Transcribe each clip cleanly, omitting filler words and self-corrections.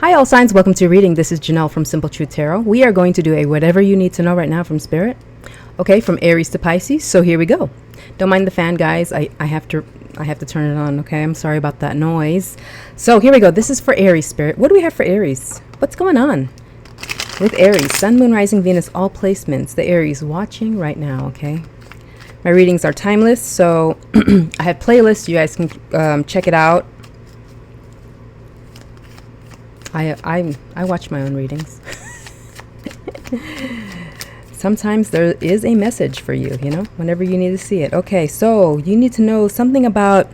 Hi all signs, welcome to your reading. This is Jenelle from Simple Truth Tarot. We are going to do a whatever you need to know right now from Spirit. Okay, from Aries to Pisces. So here we go. Don't mind the fan, guys. I have to turn it on, okay? I'm sorry about that noise. So here we go. This is for Aries, Spirit. What do we have for Aries? What's going on with Aries? Sun, Moon, Rising, Venus, all placements. The Aries watching right now, okay? My readings are timeless, so I have playlists. You guys can check it out. I watch my own readings. Sometimes there is a message for you, you know, whenever you need to see it. Okay, so you need to know something about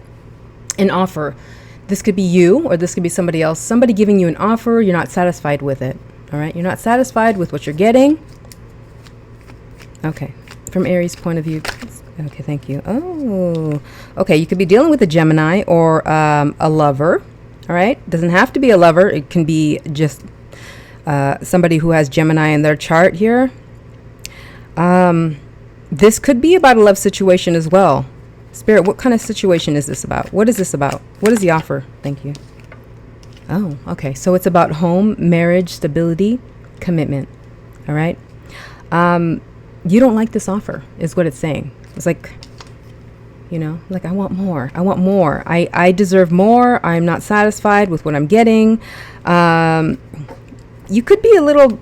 an offer. This could be you or this could be somebody else. Somebody giving you an offer, you're not satisfied with it. All right, you're not satisfied with what you're getting. Okay, from Aries' point of view. Okay, thank you. Oh, okay, you could be dealing with a Gemini or a lover. All right, doesn't have to be a lover. It can be just somebody who has Gemini in their chart here. This could be about a love situation as well. Spirit, what kind of situation is this about? What is this about? What is the offer? Thank you. Oh, okay. So it's about home, marriage, stability, commitment. All right. You don't like this offer is what it's saying. It's like, you know, like, I want more. I want more. I deserve more. I'm not satisfied with what I'm getting. You could be a little,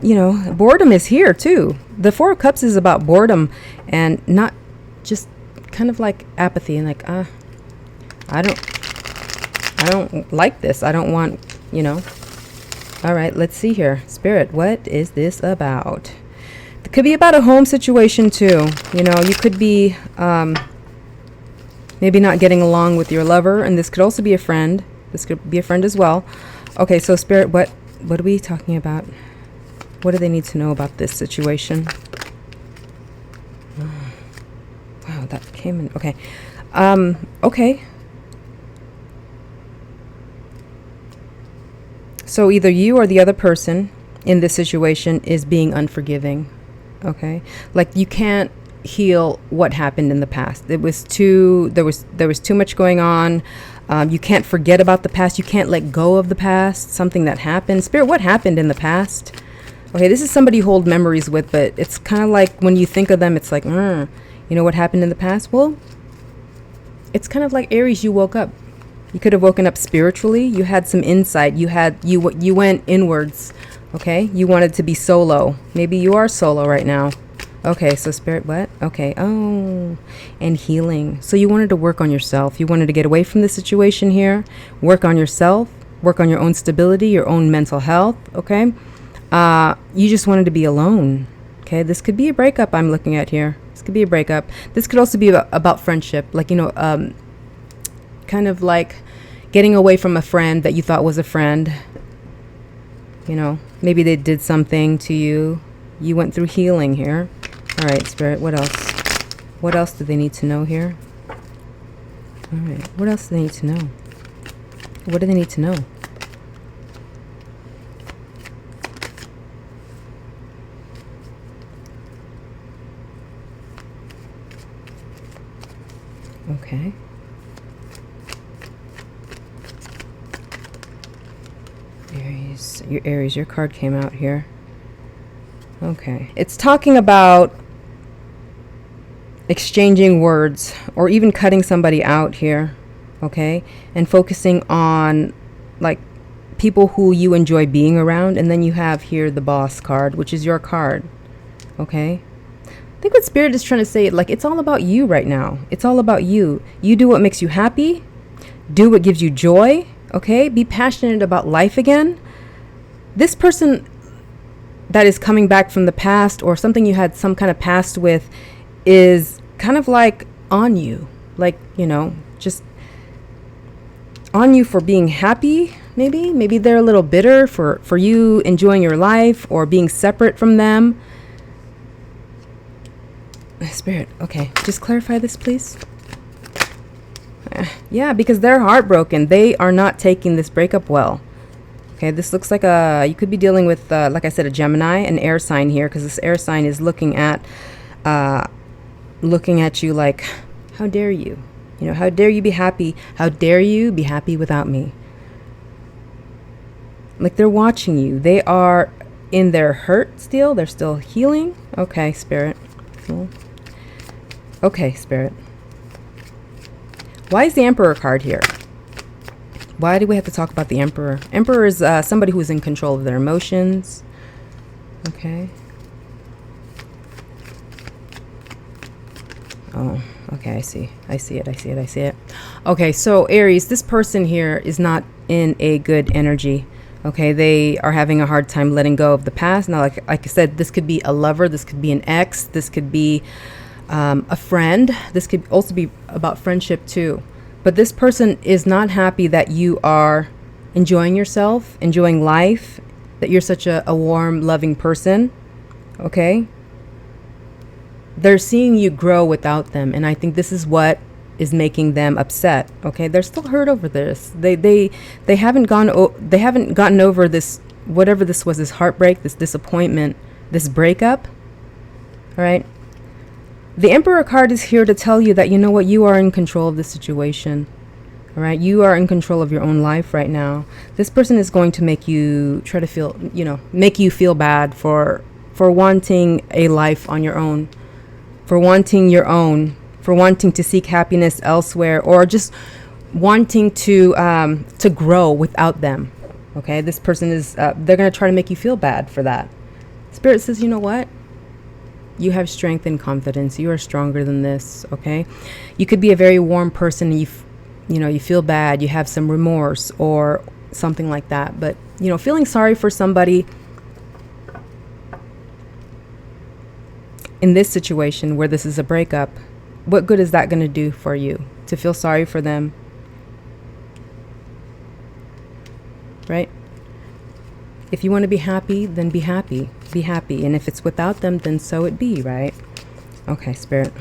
you know, boredom is here too. The Four of Cups is about boredom and not just kind of like apathy and like, I don't like this. I don't want, you know. All right, let's see here. Spirit, what is this about? It could be about a home situation too. You know, you could be, maybe not getting along with your lover, and this could also be a friend. This could be a friend as well. Okay, so Spirit, what are we talking about? What do they need to know about this situation? Wow, that came in. Okay. Okay. So either you or the other person in this situation is being unforgiving. Okay? Like, you can't heal what happened in the past. It was there was too much going on. You can't forget about the past. You can't let go of the past, something that happened. Spirit, what happened in the past? Okay, this is somebody you hold memories with, but it's kind of like when you think of them, it's like, you know what happened in the past? Well, it's kind of like Aries, you woke up. You could have woken up spiritually. You had some insight. You went inwards. Okay, you wanted to be solo. Maybe you are solo right now. Okay, so Spirit, what? Okay, oh, and healing. So you wanted to work on yourself. You wanted to get away from the situation here, work on yourself, work on your own stability, your own mental health, okay? You just wanted to be alone, okay? This could be a breakup I'm looking at here. This could be a breakup. This could also be about friendship, like, you know, kind of like getting away from a friend that you thought was a friend. You know, maybe they did something to you. You went through healing here. All right, Spirit, what else? What else do they need to know here? All right, what else do they need to know? What do they need to know? Okay. Aries, your card came out here. Okay. It's talking about exchanging words or even cutting somebody out here, okay? And focusing on, like, people who you enjoy being around. And then you have here the Boss card, which is your card, okay? I think what Spirit is trying to say, like, it's all about you right now. It's all about you. You do what makes you happy. Do what gives you joy, okay? Be passionate about life again. This person that is coming back from the past or something you had some kind of past with is kind of like on you, like, you know, just on you for being happy. Maybe they're a little bitter for you enjoying your life or being separate from them. Spirit, okay, just clarify this, please. Yeah, because they're heartbroken. They are not taking this breakup well. Okay, this looks like you could be dealing with, like I said, a Gemini, an air sign here, because this air sign is looking at you like, how dare you? You know, how dare you be happy? How dare you be happy without me? Like they're watching you. They are in their hurt still. They're still healing. Okay, Spirit. Cool. Okay, Spirit. Why is the Emperor card here? Why do we have to talk about the Emperor? Emperor is somebody who's in control of their emotions. Okay. Oh, okay, I see. I see it. I see it. I see it. Okay, so Aries, this person here is not in a good energy. Okay, they are having a hard time letting go of the past. Now, like I said, this could be a lover. This could be an ex. This could be a friend. This could also be about friendship too. But this person is not happy that you are enjoying yourself, enjoying life, that you're such a warm, loving person. Okay? They're seeing you grow without them. And I think this is what is making them upset. Okay? They're still hurt over this. They haven't gotten over this, whatever this was, this heartbreak, this disappointment, this breakup. All right? The Emperor card is here to tell you that, you know what, you are in control of the situation. All right, you are in control of your own life right now. This person is going to make you try to feel, make you feel bad for wanting a life on your own, for wanting your own, for wanting to seek happiness elsewhere, or just wanting to grow without them. Okay, this person is, they're going to try to make you feel bad for that. Spirit says, you know what? You have strength and confidence. You are stronger than this, okay? You could be a very warm person and you feel bad, you have some remorse or something like that. But, feeling sorry for somebody in this situation where this is a breakup, what good is that going to do for you? To feel sorry for them, right? If you want to be happy, then be happy. Be happy. And if it's without them, then so it be, right? Okay, Spirit.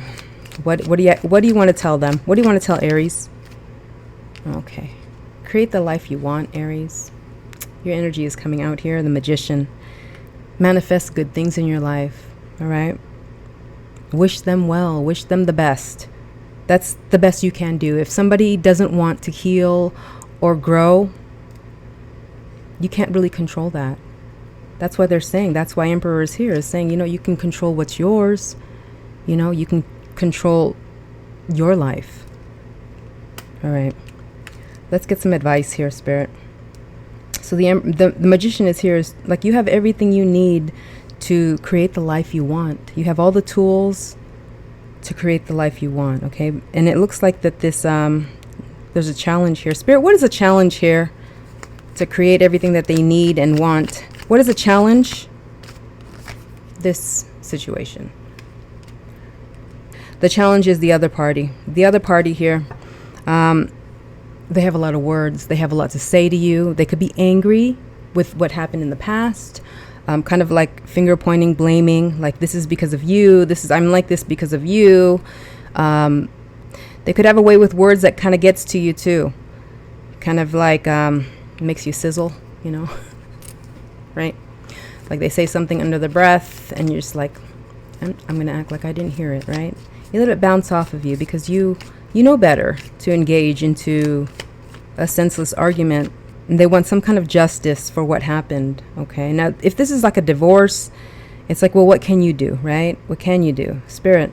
What do you want to tell them? What do you want to tell Aries? Okay. Create the life you want, Aries. Your energy is coming out here, the Magician. Manifest good things in your life, all right? Wish them well. Wish them the best. That's the best you can do. If somebody doesn't want to heal or grow, you can't really control that. That's why they're saying, that's why Emperor is here, is saying, you can control what's yours. You can control your life. All right. Let's get some advice here, Spirit. So the Magician is here, is like, you have everything you need to create the life you want. You have all the tools to create the life you want, okay? And it looks like that this, there's a challenge here. Spirit, what is a challenge here? To create everything that they need and want. What is a challenge? This situation. The challenge is the other party. The other party here, they have a lot of words. They have a lot to say to you. They could be angry with what happened in the past. Kind of like finger pointing, blaming, like this is because of you. I'm like this because of you. They could have a way with words that kind of gets to you too. Kind of like, makes you sizzle, right? Like they say something under the breath and you're just like, I'm going to act like I didn't hear it, right? You let it bounce off of you because you know better to engage into a senseless argument. And they want some kind of justice for what happened, okay? Now, if this is like a divorce, it's like, well, what can you do, right? What can you do? Spirit,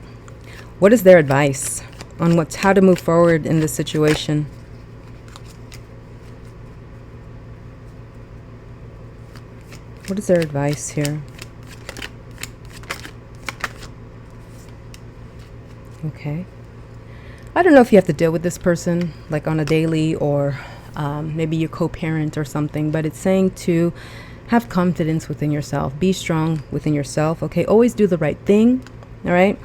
what is their advice on how to move forward in this situation? What is their advice here? Okay. I don't know if you have to deal with this person like on a daily or maybe you co-parent or something, but it's saying to have confidence within yourself. Be strong within yourself, okay? Always do the right thing, all right?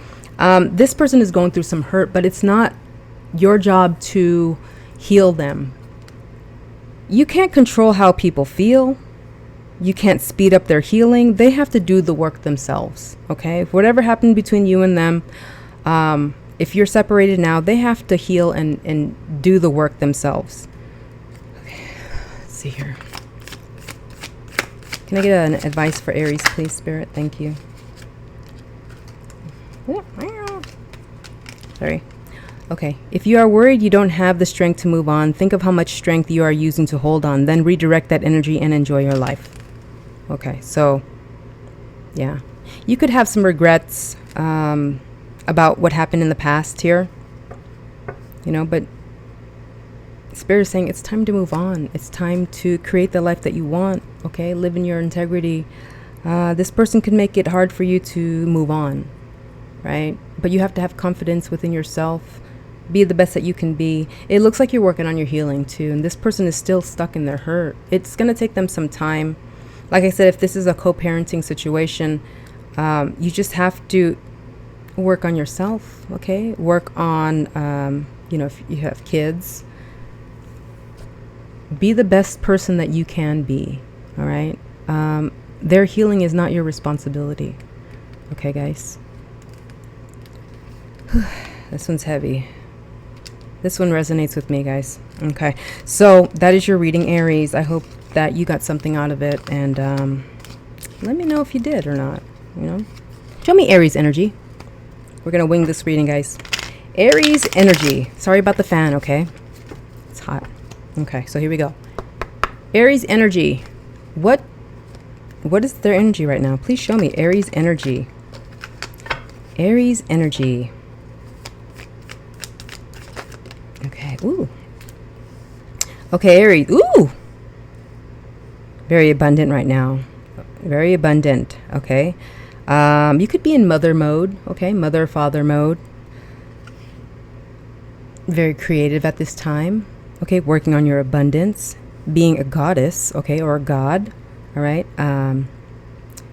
This person is going through some hurt, but it's not your job to heal them. You can't control how people feel. You can't speed up their healing. They have to do the work themselves, okay? If whatever happened between you and them, if you're separated now, they have to heal and do the work themselves. Okay, let's see here. Can I get an advice for Aries, please, Spirit? Thank you. Sorry. Okay, if you are worried you don't have the strength to move on, think of how much strength you are using to hold on. Then redirect that energy and enjoy your life. Okay, so yeah, you could have some regrets about what happened in the past here, you know, but Spirit is saying it's time to move on. It's time to create the life that you want. Okay, live in your integrity. This person could make it hard for you to move on, right? But you have to have confidence within yourself. Be the best that you can be. It looks like you're working on your healing too, and this person is still stuck in their hurt. It's going to take them some time. Like I said, if this is a co-parenting situation, you just have to work on yourself, okay? Work on, you know, if you have kids, be the best person that you can be, all right? Their healing is not your responsibility, okay, guys? This one's heavy. This one resonates with me, guys. Okay, so that is your reading, Aries. I hope that you got something out of it, and let me know if you did or not, you know? Show me Aries energy. We're going to wing this reading, guys. Aries energy. Sorry about the fan, okay? It's hot. Okay, so here we go. Aries energy. What is their energy right now? Please show me Aries energy. Aries energy. Okay, ooh. Okay, Aries. Ooh! Very abundant right now. Very abundant, okay? You could be in mother mode, okay? Mother, father mode. Very creative at this time, okay? Working on your abundance. Being a goddess, okay? Or a god, all right?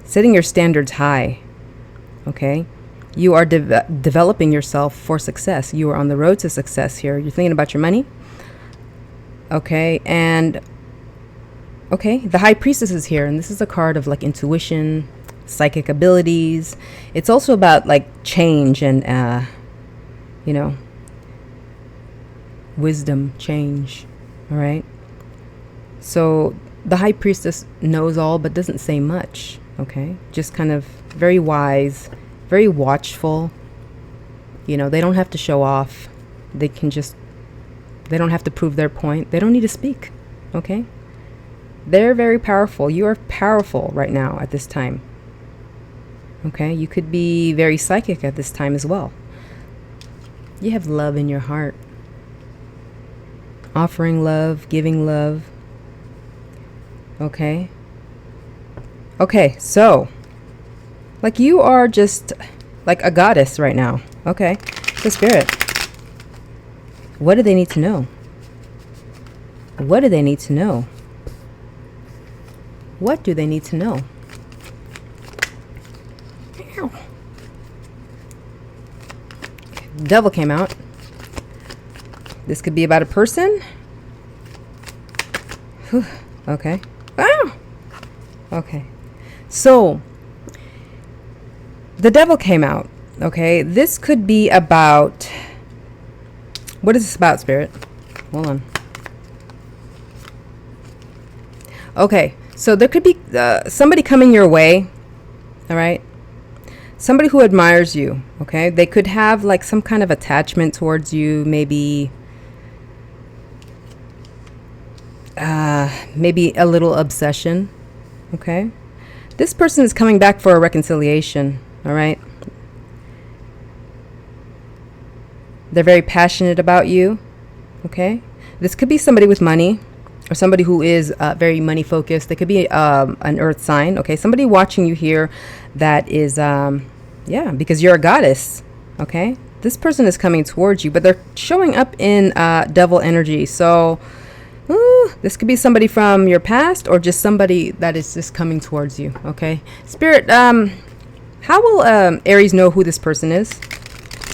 Setting your standards high, okay? You are developing yourself for success. You are on the road to success here. You're thinking about your money, okay? And, okay, the High Priestess is here, and this is a card of like intuition, psychic abilities. It's also about like change and, you know, wisdom, change, all right? So the High Priestess knows all but doesn't say much, okay? Just kind of very wise, very watchful. You know, they don't have to show off. They can just, they don't have to prove their point. They don't need to speak, okay? They're very powerful. You are powerful right now at this time, okay? You could be very psychic at this time as well. You have love in your heart. Offering love, giving love. Okay. Okay, so like you are just like a goddess right now. Okay. The Spirit. What do they need to know? What do they need to know? What do they need to know? Devil came out. This could be about a person. Whew. Okay. Wow. Okay. So the Devil came out. Okay. This could be about, what is this about, Spirit? Hold on. Okay. So there could be somebody coming your way. All right. Somebody who admires you. Okay. They could have like some kind of attachment towards you. Maybe maybe a little obsession. Okay. This person is coming back for a reconciliation. All right. They're very passionate about you. Okay. This could be somebody with money or somebody who is very money focused. They could be an earth sign. Okay. Somebody watching you here that is, yeah, because you're a goddess. Okay. This person is coming towards you, but they're showing up in devil energy. So this could be somebody from your past or just somebody that is just coming towards you. Okay. Spirit, how will Aries know who this person is?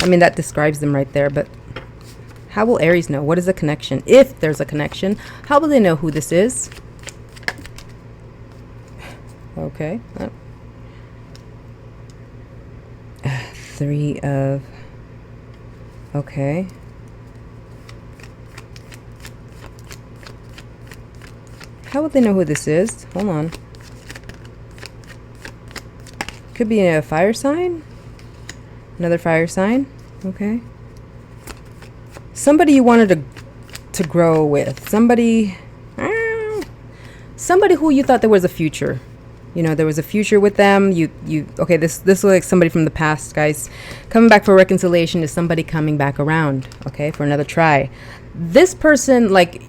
I mean, that describes them right there, but how will Aries know? What is the connection? If there's a connection, how will they know who this is? Okay. Three of... Okay. How would they know who this is? Hold on. Could be a fire sign. Another fire sign. Okay. somebody you wanted to grow with, somebody who you thought there was a future. You know, there was a future with them. Okay, this looks like somebody from the past, guys. Coming back for reconciliation is somebody coming back around, okay, for another try. This person, like,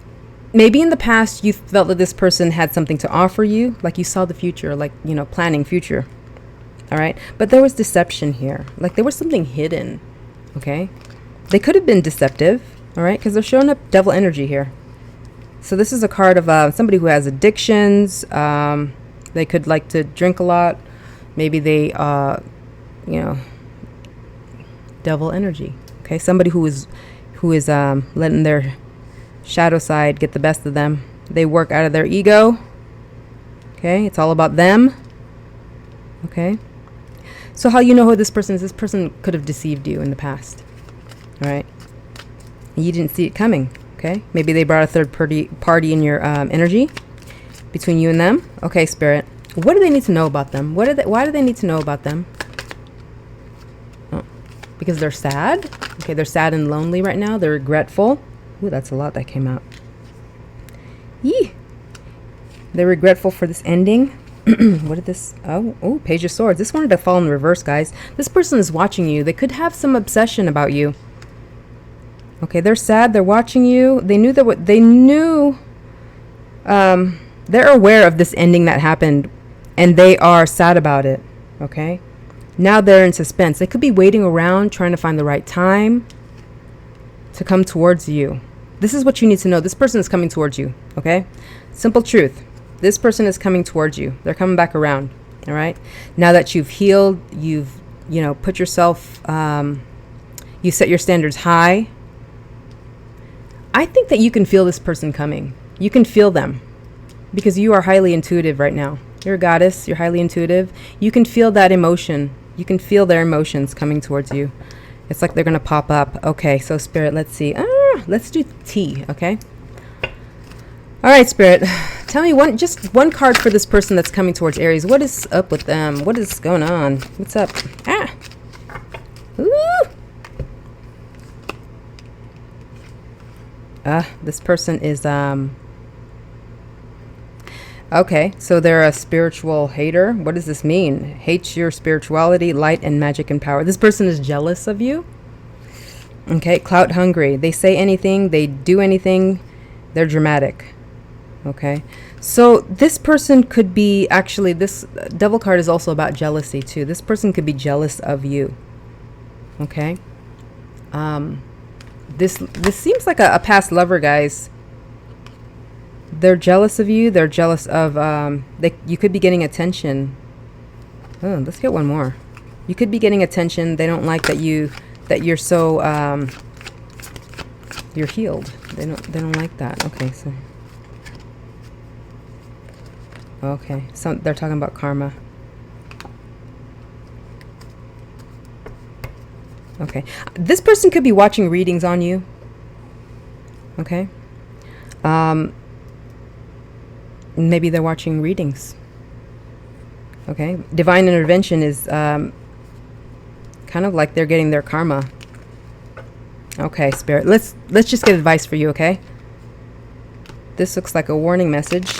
maybe in the past you felt that this person had something to offer you, like you saw the future, like, you know, planning future. All right, but there was deception here. Like there was something hidden, okay? They could have been deceptive, all right, because they're showing up devil energy here. So this is a card of somebody who has addictions. They could like to drink a lot. Maybe they, you know, devil energy. Okay, somebody who is letting their shadow side get the best of them. They work out of their ego. Okay, it's all about them. Okay, so how you know who this person is? This person could have deceived you in the past. All right, you didn't see it coming. Okay, maybe they brought a third party in your energy between you and them. Okay, Spirit, what do they need to know about them? Why do they need to know about them? Oh, because they're sad. Okay, they're sad and lonely right now. They're regretful. Ooh, that's a lot that came out. Yee. They're regretful for this ending. What did this? Oh, Page of Swords. This wanted to fall in reverse, guys. This person is watching you. They could have some obsession about you. Okay, they're sad. They're watching you. They knew that they're aware of this ending that happened, and they are sad about it. Okay, now they're in suspense. They could be waiting around, trying to find the right time to come towards you. This is what you need to know. This person is coming towards you. Okay, simple truth. This person is coming towards you. They're coming back around. All right. Now that you've healed, you've put yourself, you set your standards high. I think that you can feel this person coming. You can feel them because you are highly intuitive right now. You're a goddess. You're highly intuitive. You can feel that emotion. You can feel their emotions coming towards you. It's like they're going to pop up. Okay, so Spirit, let's see. Let's do T, okay? All right, Spirit. Tell me just one card for this person that's coming towards Aries. What is up with them? What is going on? What's up? Ooh. This person is okay, so they're a spiritual hater. What does this mean? Hates your spirituality, light, and magic and power. This person is jealous of you. Okay, clout hungry. They say anything, they do anything, they're dramatic. Okay, so this person could be, actually, this devil card is also about jealousy too. This person could be jealous of you. Okay, this seems like a past lover, guys. They're jealous of you. They're jealous of you could be getting attention. Oh, let's get one more. You could be getting attention. They don't like that you're so you're healed. They don't like that. Okay, so okay, so they're talking about karma. Okay, this person could be watching readings on you. Okay, maybe they're watching readings. Okay, divine intervention is kind of like they're getting their karma. Okay, Spirit, let's just get advice for you. Okay, this looks like a warning message.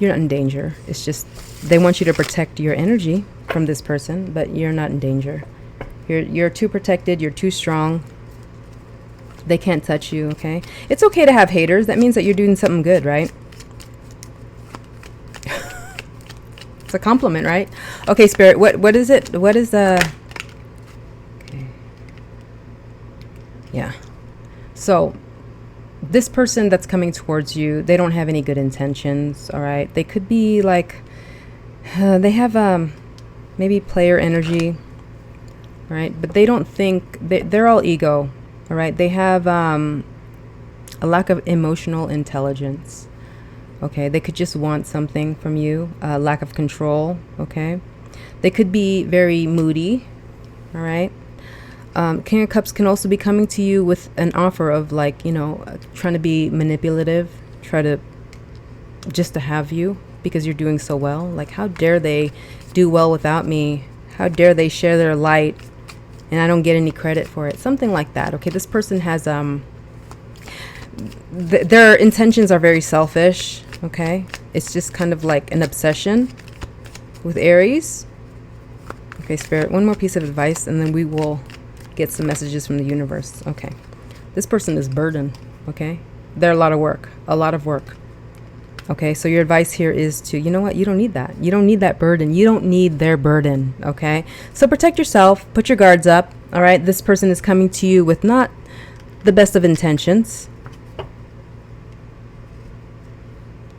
You're not in danger. It's just they want you to protect your energy from this person, but you're not in danger. You're too protected. You're too strong. They can't touch you. Okay, it's okay to have haters. That means that you're doing something good, right? It's a compliment, right? Okay, Spirit, what is it? What is okay. Yeah. So this person that's coming towards you, they don't have any good intentions. All right, they could be like they have maybe player energy. All right, but they don't think they're all ego. All right, they have a lack of emotional intelligence. Okay, they could just want something from you, lack of control. Okay, they could be very moody. All right, King of Cups can also be coming to you with an offer of, like, trying to be manipulative, try to just to have you because you're doing so well. Like, how dare they do well without me? How dare they share their light and I don't get any credit for it. Something like that. Okay, this person has their intentions are very selfish. Okay, it's just kind of like an obsession with Aries. Okay, Spirit, one more piece of advice and then we will get some messages from the universe. Okay, this person is burdened. Okay, they're a lot of work. Okay, so your advice here is to, you know what, you don't need that. You don't need that burden. You don't need their burden. Okay, so protect yourself, put your guards up. All right, this person is coming to you with not the best of intentions,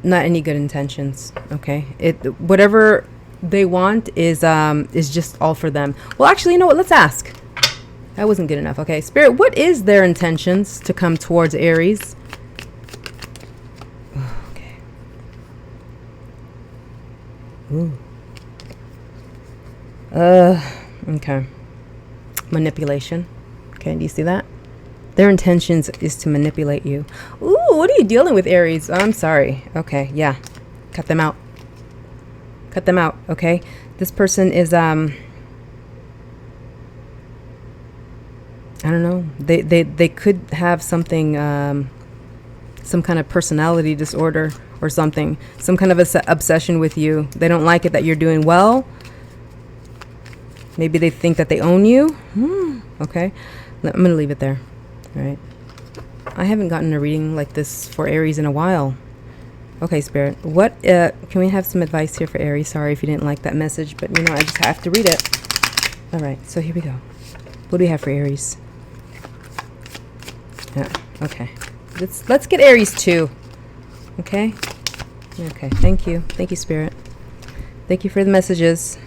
not any good intentions. Okay, whatever they want is just all for them. Well, actually, you know what, let's ask. That wasn't good enough. Okay, Spirit, what is their intentions to come towards Aries? Okay. Ooh. Okay. Manipulation. Okay, do you see that? Their intentions is to manipulate you. Ooh, what are you dealing with, Aries? I'm sorry. Okay, yeah. Cut them out. Cut them out, okay? This person is, I don't know. They could have something, some kind of personality disorder or something. Some kind of obsession with you. They don't like it that you're doing well. Maybe they think that they own you. Okay. I'm going to leave it there. All right. I haven't gotten a reading like this for Aries in a while. Okay, Spirit. What, can we have some advice here for Aries? Sorry if you didn't like that message, but you know, I just have to read it. All right. So here we go. What do we have for Aries? Yeah. Okay. Let's get Aries too. Okay. Okay. Thank you. Thank you, Spirit. Thank you for the messages.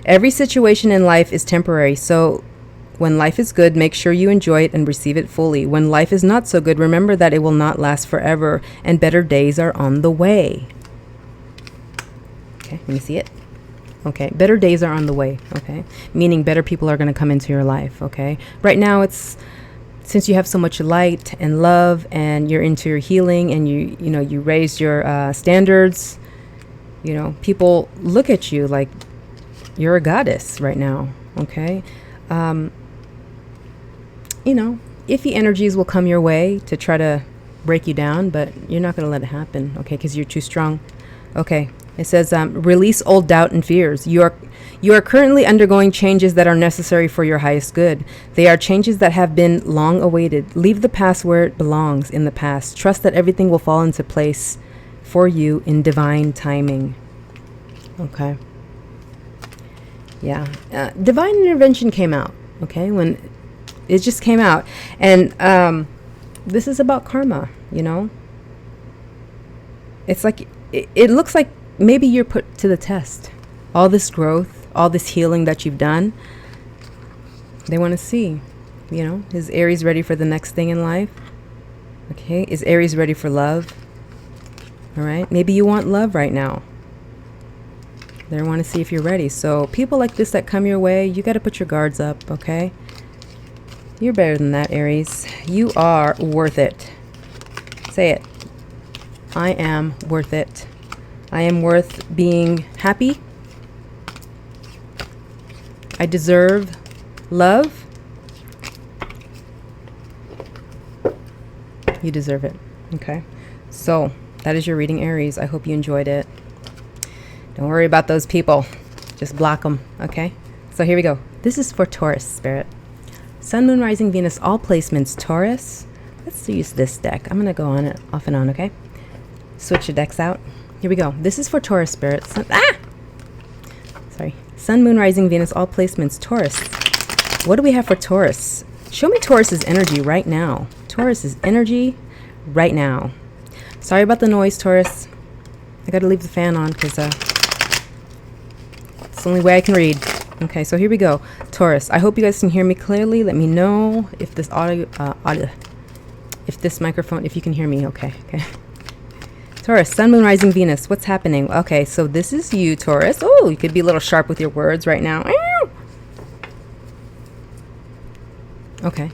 Every situation in life is temporary, so when life is good, make sure you enjoy it and receive it fully. When life is not so good, remember that it will not last forever and better days are on the way. Okay, let me see it. Okay, better days are on the way. Okay, meaning better people are going to come into your life. Okay, right now it's, since you have so much light and love and you're into your healing and you know, you raised your standards, you know, people look at you like you're a goddess right now. Okay. You know, iffy energies will come your way to try to break you down, but you're not going to let it happen. Okay. Because you're too strong. Okay. It says, release old doubt and fears. You are currently undergoing changes that are necessary for your highest good. They are changes that have been long awaited. Leave the past where it belongs, in the past. Trust that everything will fall into place for you in divine timing. Okay. Yeah. Divine intervention came out. Okay. When it just came out. And this is about karma, you know. It's like, it looks like maybe you're put to the test. All this growth, all this healing that you've done, they want to see, you know, is Aries ready for the next thing in life? Okay, is Aries ready for love? All right, maybe you want love right now. They want to see if you're ready. So people like this that come your way, you got to put your guards up, okay? You're better than that, Aries. You are worth it. Say it. I am worth it. I am worth being happy. I deserve love. You deserve it. Okay. So that is your reading, Aries. I hope you enjoyed it. Don't worry about those people. Just block them. Okay. So here we go. This is for Taurus, Spirit. Sun, Moon, Rising, Venus, all placements, Taurus. Let's use this deck. I'm going to go on it off and on. Okay. Switch your decks out. Here we go. This is for Taurus, Spirit. Sorry. Sun, Moon, Rising, Venus, all placements, Taurus. What do we have for Taurus? Show me Taurus's energy right now. Taurus's energy right now. Sorry about the noise, Taurus. I got to leave the fan on because it's the only way I can read. Okay, so here we go. Taurus, I hope you guys can hear me clearly. Let me know if this if this microphone, if you can hear me. Okay. Taurus, Sun, Moon, Rising, Venus. What's happening? Okay, so this is you, Taurus. Oh, you could be a little sharp with your words right now. Okay.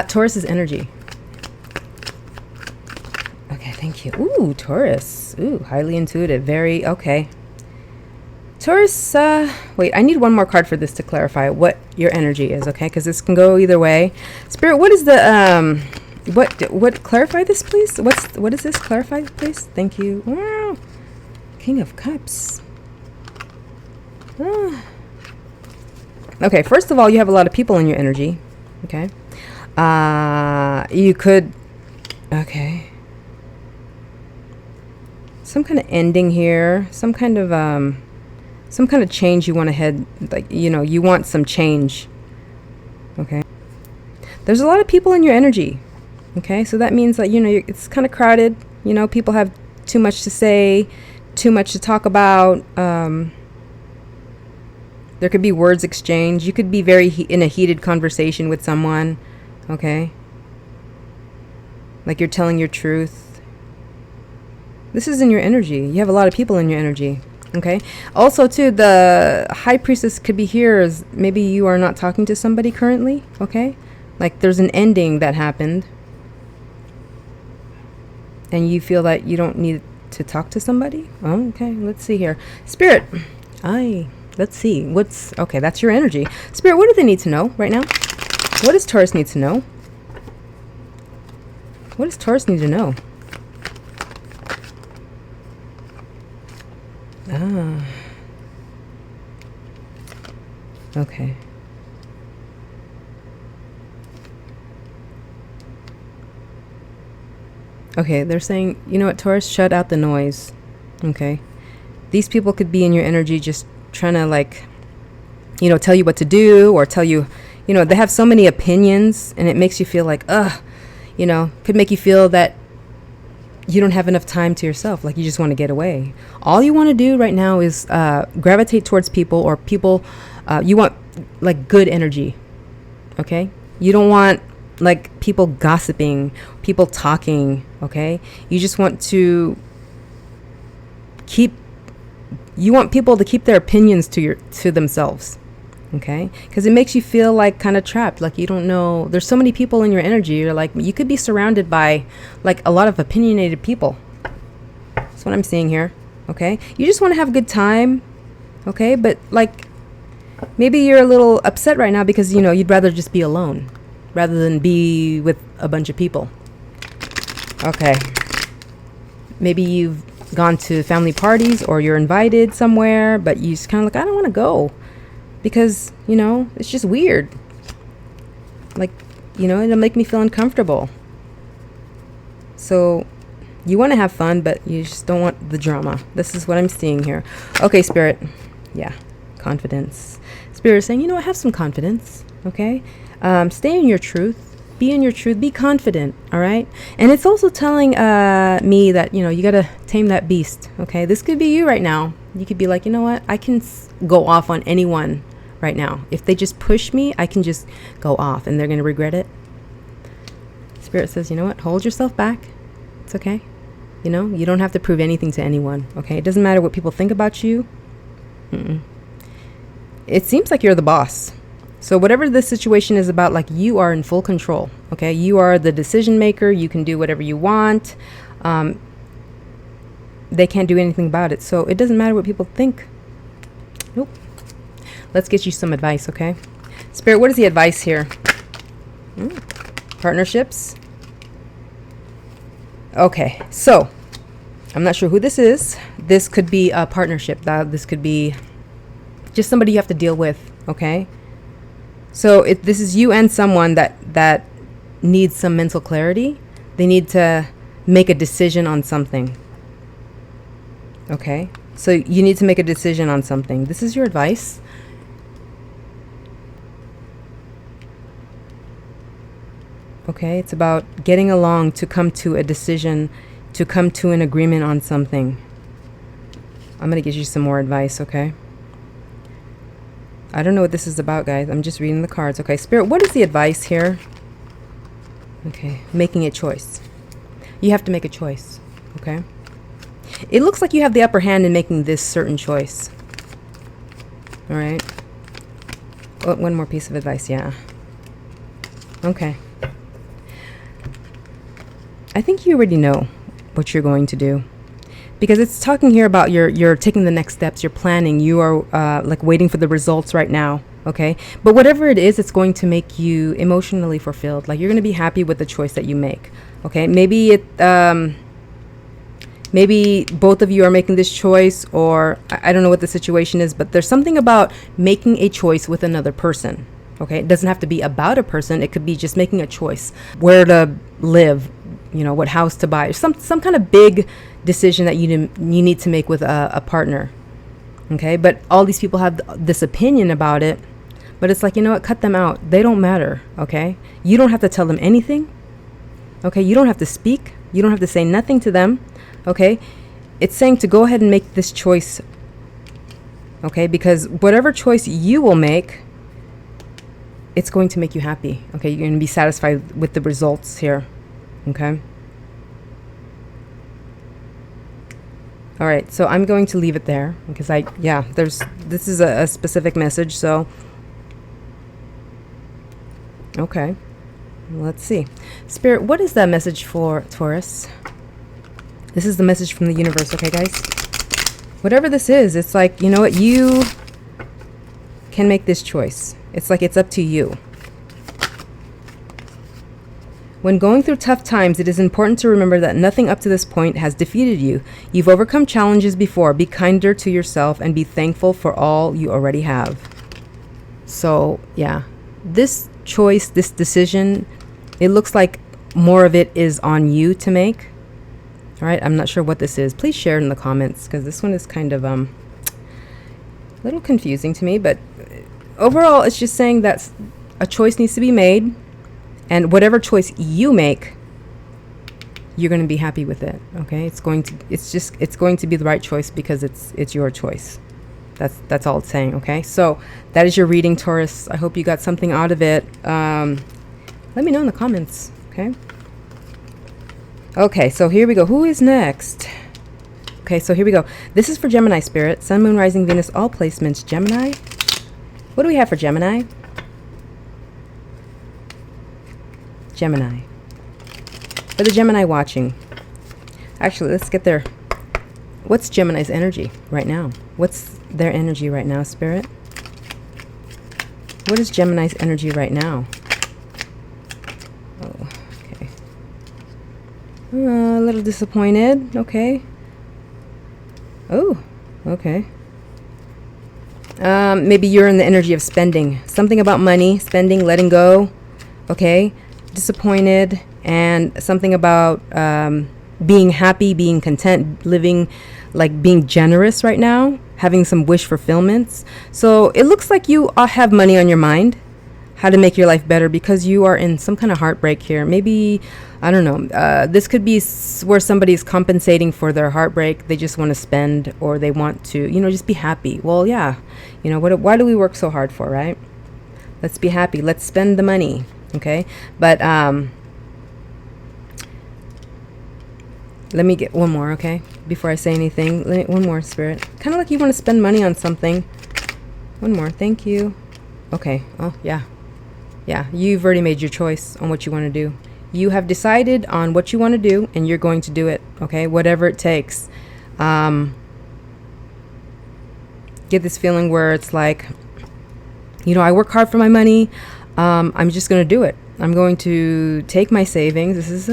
Taurus's energy. Okay, thank you. Ooh, Taurus. Ooh, highly intuitive. Very, okay. Taurus, wait, I need one more card for this to clarify what your energy is, okay? Because this can go either way. Spirit, what is the, what, clarify this, please? What is this? Clarify, please. Thank you. Wow. King of Cups. Ah. Okay, first of all, you have a lot of people in your energy, okay? You could, okay. Some kind of ending here, some kind of change you want to head, like, you know, you want some change, okay? There's a lot of people in your energy, okay? So that means that, you know, it's kind of crowded, you know, people have too much to say, too much to talk about. There could be words exchanged. You could be very in a heated conversation with someone, okay? Like you're telling your truth. This is in your energy. You have a lot of people in your energy, okay? Also, too, the High Priestess could be here as maybe you are not talking to somebody currently, okay? Like there's an ending that happened and you feel that you don't need to talk to somebody. Oh, okay, let's see here. Spirit, let's see. Okay, that's your energy. Spirit, what do they need to know right now? What does Taurus need to know? What does Taurus need to know? Ah. Okay. Okay, they're saying, you know what, Taurus, shut out the noise. Okay. These people could be in your energy just trying to, like, you know, tell you what to do or tell you, you know, they have so many opinions and it makes you feel like, you know, could make you feel that you don't have enough time to yourself, like you just want to get away. All you want to do right now is gravitate towards people, or people, you want like good energy, okay? You don't want like people gossiping, people talking, okay? You just want to you want people to keep their opinions to themselves, okay? Because it makes you feel like kind of trapped, like you don't know. There's so many people in your energy. You're like, you could be surrounded by like a lot of opinionated people. That's what I'm seeing here, okay? You just want to have a good time, okay? But like maybe you're a little upset right now because, you know, you'd rather just be alone rather than be with a bunch of people. Okay. Maybe you've gone to family parties or you're invited somewhere, but you just kind of like, I don't want to go because, you know, it's just weird. Like, you know, it'll make me feel uncomfortable. So you want to have fun, but you just don't want the drama. This is what I'm seeing here. Okay, Spirit. Yeah. Confidence. Spirit is saying, you know, have some confidence. Okay. Stay in your truth. Be in your truth. Be confident. All right. And it's also telling me that, you know, you got to tame that beast. Okay. This could be you right now. You could be like, you know what? I can go off on anyone right now. If they just push me, I can just go off and they're going to regret it. Spirit says, you know what? Hold yourself back. It's okay. You know, you don't have to prove anything to anyone. Okay. It doesn't matter what people think about you. It seems like you're the boss. So whatever this situation is about, like, you are in full control, okay? You are the decision maker. You can do whatever you want. They can't do anything about it. So it doesn't matter what people think. Nope. Let's get you some advice, okay? Spirit, what is the advice here? Partnerships. Okay, so I'm not sure who this is. This could be a partnership. This could be just somebody you have to deal with, okay? So this is you and someone that needs some mental clarity. They need to make a decision on something. Okay? So you need to make a decision on something. This is your advice. Okay? It's about getting along to come to a decision, to come to an agreement on something. I'm going to give you some more advice, okay? I don't know what this is about, guys. I'm just reading the cards. Okay, Spirit, what is the advice here? Okay, making a choice. You have to make a choice, okay? It looks like you have the upper hand in making this certain choice. All right. Oh, one more piece of advice, yeah. Okay. I think you already know what you're going to do. Because it's talking here about you're taking the next steps, you're planning, you are like waiting for the results right now. Okay, but whatever it is, it's going to make you emotionally fulfilled. Like you're going to be happy with the choice that you make. Okay, maybe maybe both of you are making this choice, or I don't know what the situation is, but there's something about making a choice with another person. Okay, it doesn't have to be about a person. It could be just making a choice, where to live, you know, what house to buy, some kind of big decision that you need to make with a partner. Okay, but all these people have this opinion about it. But it's like, you know what, cut them out. They don't matter, okay? You don't have to tell them anything, okay? You don't have to speak. You don't have to say nothing to them, okay? It's saying to go ahead and make this choice, okay? Because whatever choice you will make, it's going to make you happy, okay? You're going to be satisfied with the results here, okay? All right, so I'm going to leave it there because this is a specific message, so... Okay, let's see. Spirit, what is that message for Taurus? This is the message from the universe, okay, guys? Whatever this is, it's like, you know what? You can make this choice. It's like it's up to you. When going through tough times, it is important to remember that nothing up to this point has defeated you. You've overcome challenges before. Be kinder to yourself and be thankful for all you already have. So, yeah. This choice, this decision, it looks like more of it is on you to make. All right, I'm not sure what this is. Please share it in the comments because this one is kind of a little confusing to me, but overall it's just saying that a choice needs to be made, and whatever choice you make, you're going to be happy with it. Okay, it's going to be the right choice because it's your choice. That's all it's saying. Okay, so that is your reading, Taurus. I hope you got something out of it. Let me know in the comments. Okay, so here we go. Who is next? Okay, so here we go. This is for Gemini, Spirit. Sun, Moon, Rising, Venus, all placements. Gemini. What do we have for Gemini? Gemini. For the Gemini watching. Actually, let's get there. What's Gemini's energy right now? What's their energy right now, Spirit? What is Gemini's energy right now? Oh, okay. A little disappointed. Okay. Oh, okay. Maybe you're in the energy of spending. Something about money, spending, letting go. Okay. Disappointed, and something about being happy, being content, living, like being generous right now, having some wish fulfillments. So it looks like you have money on your mind, how to make your life better, because you are in some kind of heartbreak here. Maybe, I don't know, this could be where somebody's compensating for their heartbreak. They just want to spend, or they want to, you know, just be happy. Well, yeah, you know, why do we work so hard for, right? Let's be happy. Let's spend the money. Okay, but let me get one more, okay, before I say anything. One more, Spirit. Kind of like you want to spend money on something. One more. Thank you. Okay. Oh, yeah. Yeah, you've already made your choice on what you want to do. You have decided on what you want to do, and you're going to do it, okay, whatever it takes. Get this feeling where it's like, you know, I work hard for my money. I'm just going to do it. I'm going to take my savings. This is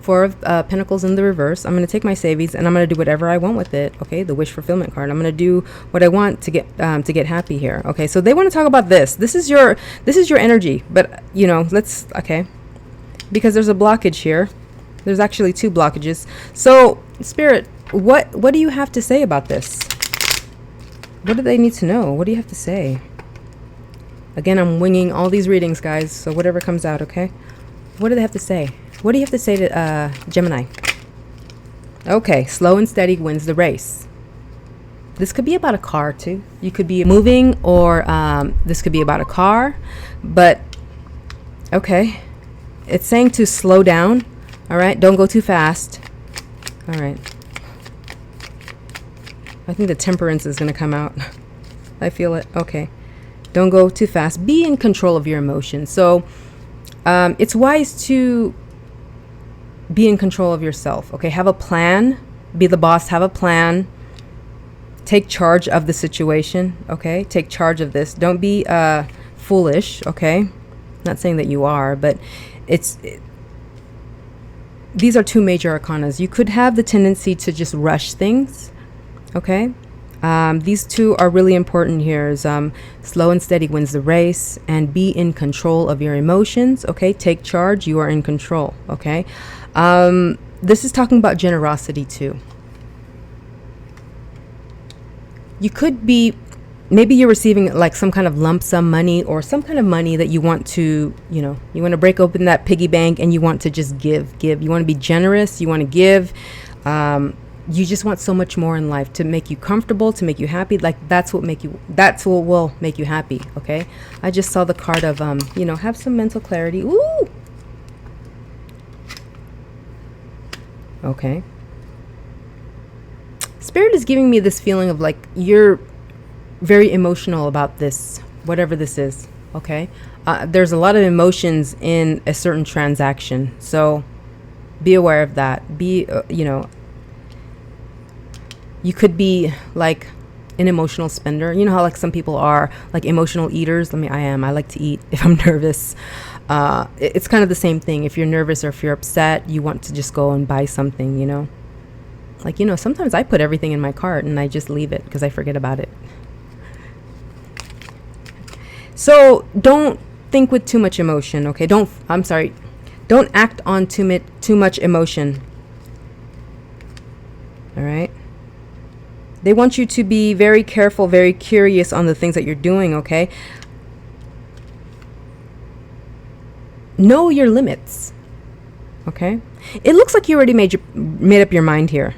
Four of Pentacles in the reverse. I'm going to take my savings and I'm going to do whatever I want with it. Okay, the wish fulfillment card. I'm going to do what I want to get happy here. Okay, so they want to talk about this. This is your energy, but you know, okay, because there's a blockage here. There's actually two blockages. So, Spirit, what do you have to say about this? What do they need to know? What do you have to say? Again, I'm winging all these readings, guys, so whatever comes out, okay? What do they have to say? What do you have to say to Gemini? Okay, slow and steady wins the race. This could be about a car, too. You could be moving, or this could be about a car. But, okay. It's saying to slow down, all right? Don't go too fast. All right. I think the temperance is going to come out. I feel it. Okay. Don't go too fast. Be in control of your emotions. So it's wise to be in control of yourself. Okay, have a plan. Be the boss, have a plan, take charge of the situation, okay? Take charge of this. Don't be foolish, okay? Not saying that you are, but these are two major arcanas. You could have the tendency to just rush things, okay? These two are really important here. Is slow and steady wins the race, and be in control of your emotions, okay? Take charge. You are in control, okay? This is talking about generosity too. You could be, maybe you're receiving like some kind of lump sum money, or some kind of money that you want to, you know, you want to break open that piggy bank and you want to just give. You want to be generous. You want to give. You just want so much more in life to make you comfortable, to make you happy. Like that's what will make you happy. Okay. I just saw the card of, you know, have some mental clarity. Ooh. Okay. Spirit is giving me this feeling of like you're very emotional about this, whatever this is. Okay. There's a lot of emotions in a certain transaction. So be aware of that. Be, you know, you could be like an emotional spender. You know how like some people are like emotional eaters. I like to eat if I'm nervous. It's kind of the same thing. If you're nervous or if you're upset, you want to just go and buy something, you know. Like, you know, sometimes I put everything in my cart and I just leave it because I forget about it. So don't think with too much emotion, okay? Don't act on too much emotion. All right? They want you to be very careful, very curious on the things that you're doing, okay? Know your limits, okay? It looks like you already made up your mind here.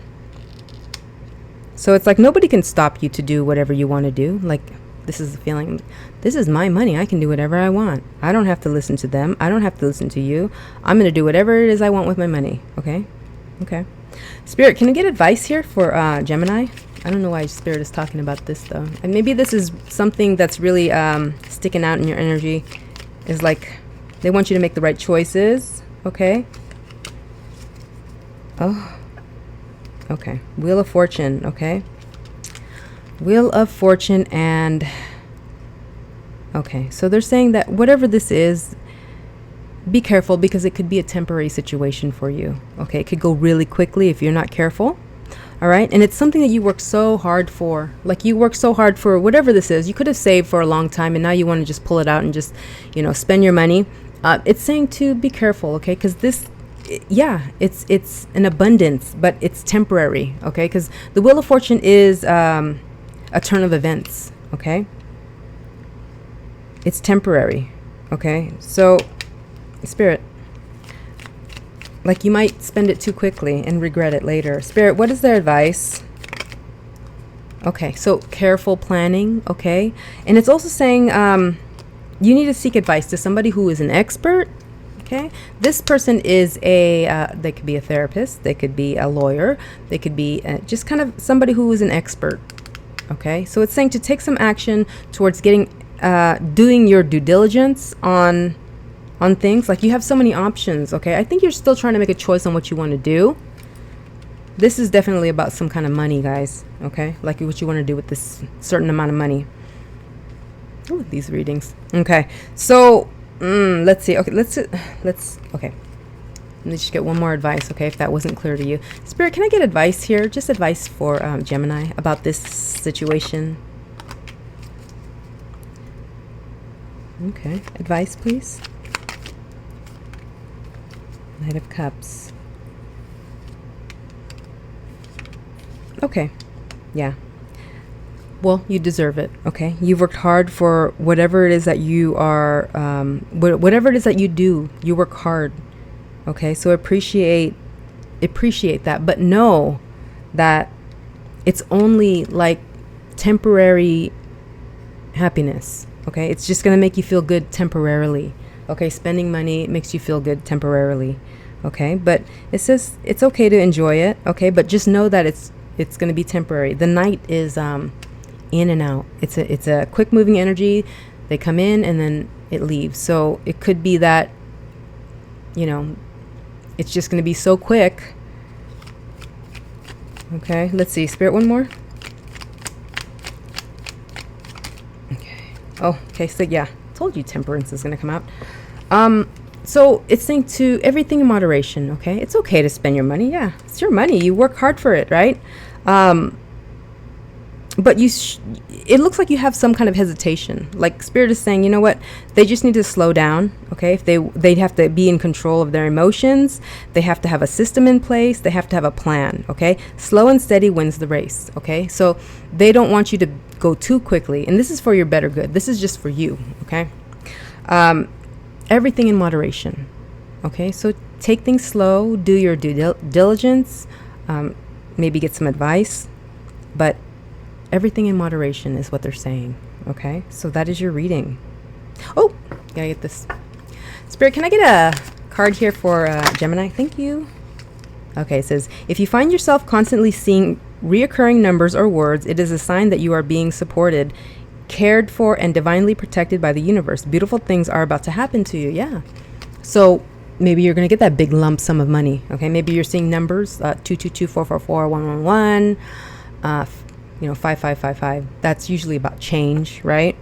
So it's like nobody can stop you to do whatever you want to do. Like, this is the feeling, this is my money. I can do whatever I want. I don't have to listen to them. I don't have to listen to you. I'm going to do whatever it is I want with my money, okay? Okay. Spirit, can I get advice here for Gemini? I don't know why Spirit is talking about this though. And maybe this is something that's really sticking out in your energy. Is like they want you to make the right choices. Okay. Oh. Okay. Wheel of Fortune. Okay. Wheel of Fortune and. Okay. So they're saying that whatever this is, be careful because it could be a temporary situation for you. Okay. It could go really quickly if you're not careful. All right. And it's something that you work so hard for. Like you work so hard for whatever this is. You could have saved for a long time and now you want to just pull it out and just, you know, spend your money. It's saying to be careful. Okay. Because this, yeah, it's an abundance, but it's temporary. Okay. Because the Wheel of Fortune is a turn of events. Okay. It's temporary. Okay. So, Spirit. Like you might spend it too quickly and regret it later. Spirit, what is their advice? Okay, so careful planning, okay? And it's also saying you need to seek advice to somebody who is an expert, okay? This person is they could be a therapist, they could be a lawyer, they could be just kind of somebody who is an expert, okay? So it's saying to take some action towards doing your due diligence on things. Like you have so many options, okay? I think you're still trying to make a choice on what you want to do. This is definitely about some kind of money, guys, okay? Like what you want to do with this certain amount of money. Oh, these readings. Okay, so let's see. Okay, okay. Let me just get one more advice, okay, if that wasn't clear to you. Spirit, can I get advice here? Just advice for Gemini about this situation. Okay, advice, please. Knight of Cups. Okay. Yeah. Well, you deserve it. Okay. You've worked hard for whatever it is that you are, whatever it is that you do, you work hard. Okay. So appreciate that, but know that it's only like temporary happiness. Okay. It's just going to make you feel good temporarily. Okay, spending money makes you feel good temporarily. Okay, but it says it's okay to enjoy it. Okay, but just know that it's going to be temporary. The Knight is in and out. It's a quick moving energy. They come in and then it leaves. So it could be that, you know, it's just going to be so quick. Okay, let's see. Spirit, one more. Okay. Oh, okay. So yeah, told you temperance is going to come out. So it's saying to everything in moderation. Okay, it's okay to spend your money. Yeah, it's your money. You work hard for it, right? But it looks like you have some kind of hesitation. Like Spirit is saying, you know what? They just need to slow down. Okay, if they'd have to be in control of their emotions. They have to have a system in place. They have to have a plan. Okay, slow and steady wins the race. Okay, so they don't want you to go too quickly, and this is for your better good. This is just for you. Okay, everything in moderation. Okay, so take things slow. Do your due diligence. Maybe get some advice, but everything in moderation is what they're saying. Okay, so that is your reading. Oh, gotta get this. Spirit, can I get a card here for Gemini? Thank you. Okay, it says, if you find yourself constantly seeing reoccurring numbers or words, it is a sign that you are being supported, cared for, and divinely protected by the universe. Beautiful things are about to happen to you. Yeah. So maybe you're going to get that big lump sum of money. Okay, maybe you're seeing numbers 222, 444, 111, 5555. That's usually about change, right?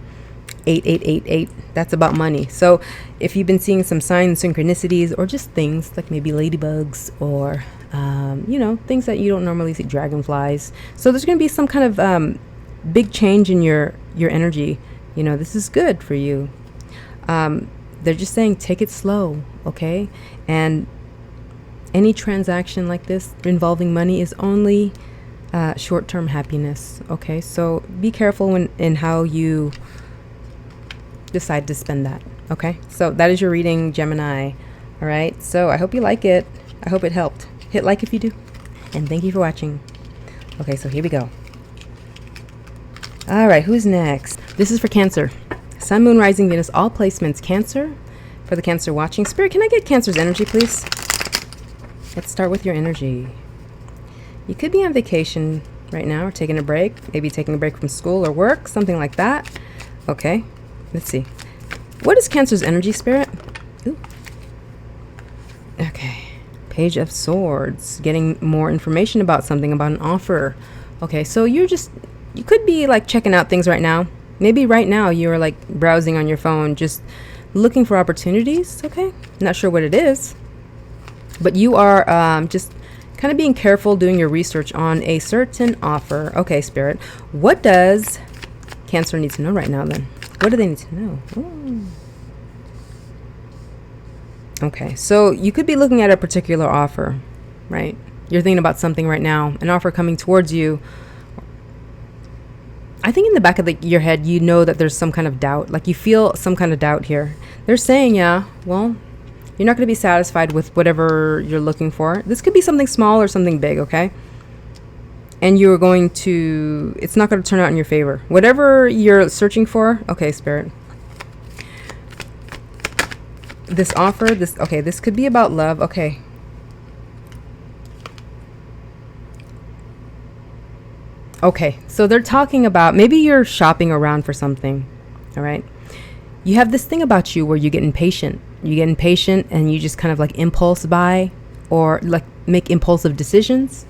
8888. That's about money. So if you've been seeing some signs, synchronicities, or just things like maybe ladybugs or things that you don't normally see, dragonflies. So there's going to be some kind of big change in your energy. This is good for you. They're just saying take it slow, okay? And any transaction like this involving money is only short-term happiness, okay? So be careful in how you decide to spend that, okay? So that is your reading, Gemini. All right, so I hope you like it. I hope it helped. Hit like if you do, and thank you for watching. Okay, so here we go. All right, who's next? This is for Cancer. Sun, Moon, Rising, Venus, all placements Cancer. For the Cancer watching, Spirit, can I get Cancer's energy, please? Let's start with your energy. You could be on vacation right now or taking a break, maybe taking a break from school or work, something like that. Okay, let's see. What is Cancer's energy, Spirit? Ooh. Okay, Page of Swords, getting more information about something, about an offer. Okay, so you could be like checking out things right now. Maybe right now you're like browsing on your phone, just looking for opportunities. Okay, not sure what it is, but you are just kind of being careful, doing your research on a certain offer. Okay, Spirit, what does Cancer need to know right now then? What do they need to know? Ooh. Okay, so you could be looking at a particular offer, right? You're thinking about something right now, an offer coming towards you. I think in the back of your head, you know that there's some kind of doubt. Like you feel some kind of doubt here. They're saying, yeah, well, you're not going to be satisfied with whatever you're looking for. This could be something small or something big, okay? And you're going to, it's not going to turn out in your favor. Whatever you're searching for, okay, Spirit. This offer, this could be about love, okay. Okay, so they're talking about, maybe you're shopping around for something, all right? You have this thing about you where you get impatient. You get impatient and you just kind of like impulse buy or like make impulsive decisions,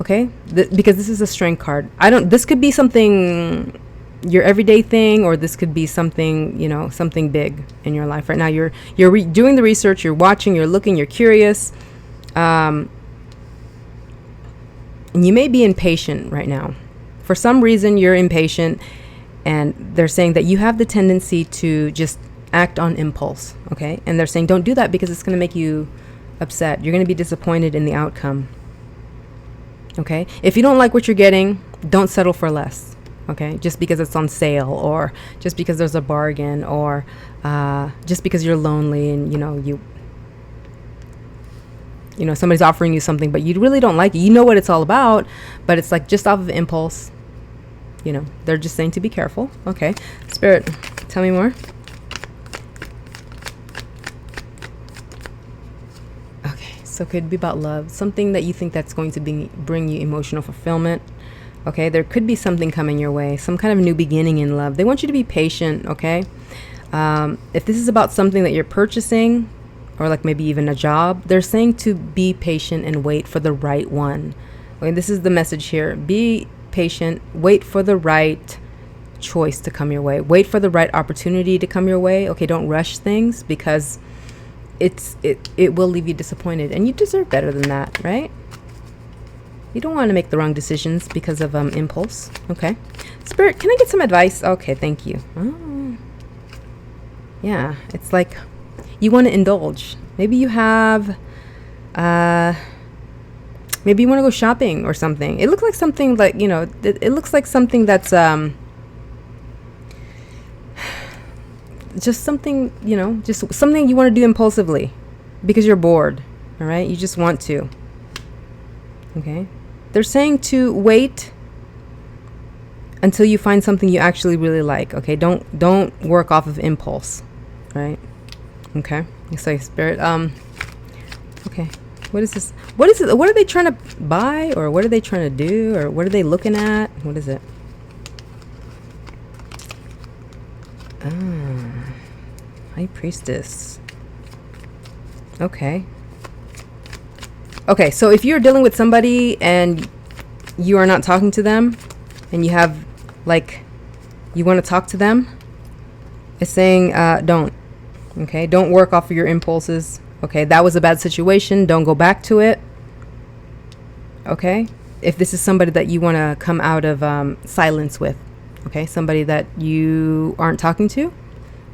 okay? Because this is a strength card. This could be something, your everyday thing, or this could be something, something big in your life. Right now, you're doing the research, you're watching, you're looking, you're curious. And you may be impatient right now. For some reason, you're impatient, and they're saying that you have the tendency to just act on impulse, okay? And they're saying don't do that because it's going to make you upset. You're going to be disappointed in the outcome, okay? If you don't like what you're getting, don't settle for less, okay? Just because it's on sale, or just because there's a bargain, or just because you're lonely and, somebody's offering you something, but you really don't like it. You know what it's all about, but it's like just off of impulse. They're just saying to be careful. Okay, Spirit, tell me more. Okay, so it could be about love, something that you think that's going to bring you emotional fulfillment. Okay, there could be something coming your way, some kind of new beginning in love. They want you to be patient, okay? If this is about something that you're purchasing, or like maybe even a job, they're saying to be patient and wait for the right one, Okay, this is the message here. Be patient. Wait for the right choice to come your way. Wait for the right opportunity to come your way. Okay, don't rush things, because it will leave you disappointed, and you deserve better than that, right? You don't want to make the wrong decisions because of impulse. Okay, Spirit, can I get some advice? Okay, thank you. Oh, yeah, it's like you want to indulge. Maybe you have maybe you want to go shopping or something. It looks like something like, you know, it looks like something that's just something, you know, just something you want to do impulsively because you're bored. All right, you just want to. Okay, they're saying to wait until you find something you actually really like. Okay, don't work off of impulse, right? Okay, it's like Spirit. Okay, what is this? What is it? What are they trying to buy, or what are they trying to do, or what are they looking at? What is it? High Priestess. Okay. Okay, so if you're dealing with somebody and you are not talking to them, and you have, like, you want to talk to them, it's saying don't. Okay, don't work off of your impulses. Okay, that was a bad situation. Don't go back to it. Okay, if this is somebody that you want to come out of silence with, okay, somebody that you aren't talking to,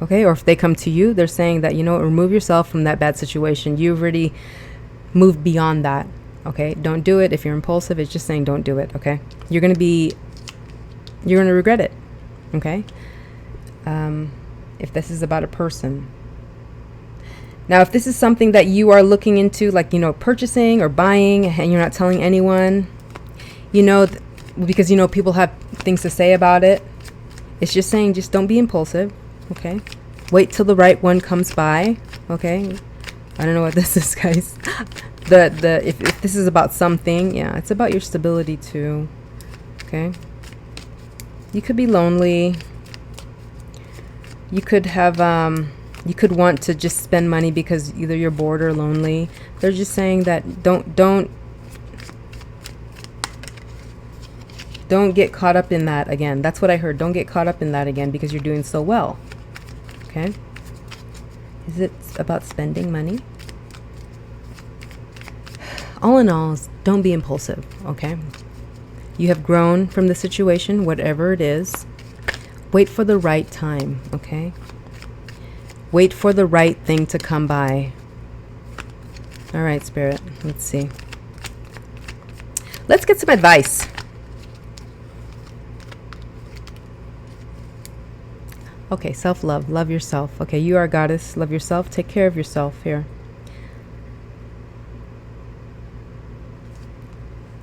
okay, or if they come to you, they're saying that, you know, remove yourself from that bad situation. You've already moved beyond that. Okay, don't do it. If you're impulsive, it's just saying don't do it. Okay, you're gonna regret it. Okay, if this is about a person. Now, if this is something that you are looking into, like, you know, purchasing or buying, and you're not telling anyone, you know, because, you know, people have things to say about it, it's just saying, just don't be impulsive. Okay, wait till the right one comes by. Okay, I don't know what this is, guys. If this is about something, yeah, it's about your stability too. Okay, you could be lonely. You could have you could want to just spend money because either you're bored or lonely. They're just saying that don't get caught up in that again. That's what I heard. Don't get caught up in that again because you're doing so well. Okay, is it about spending money? All in all, don't be impulsive. Okay, you have grown from the situation, whatever it is. Wait for the right time. Okay, wait for the right thing to come by. All right, Spirit, let's see. Let's get some advice. Okay, self-love. Love yourself. Okay, you are a goddess. Love yourself. Take care of yourself here.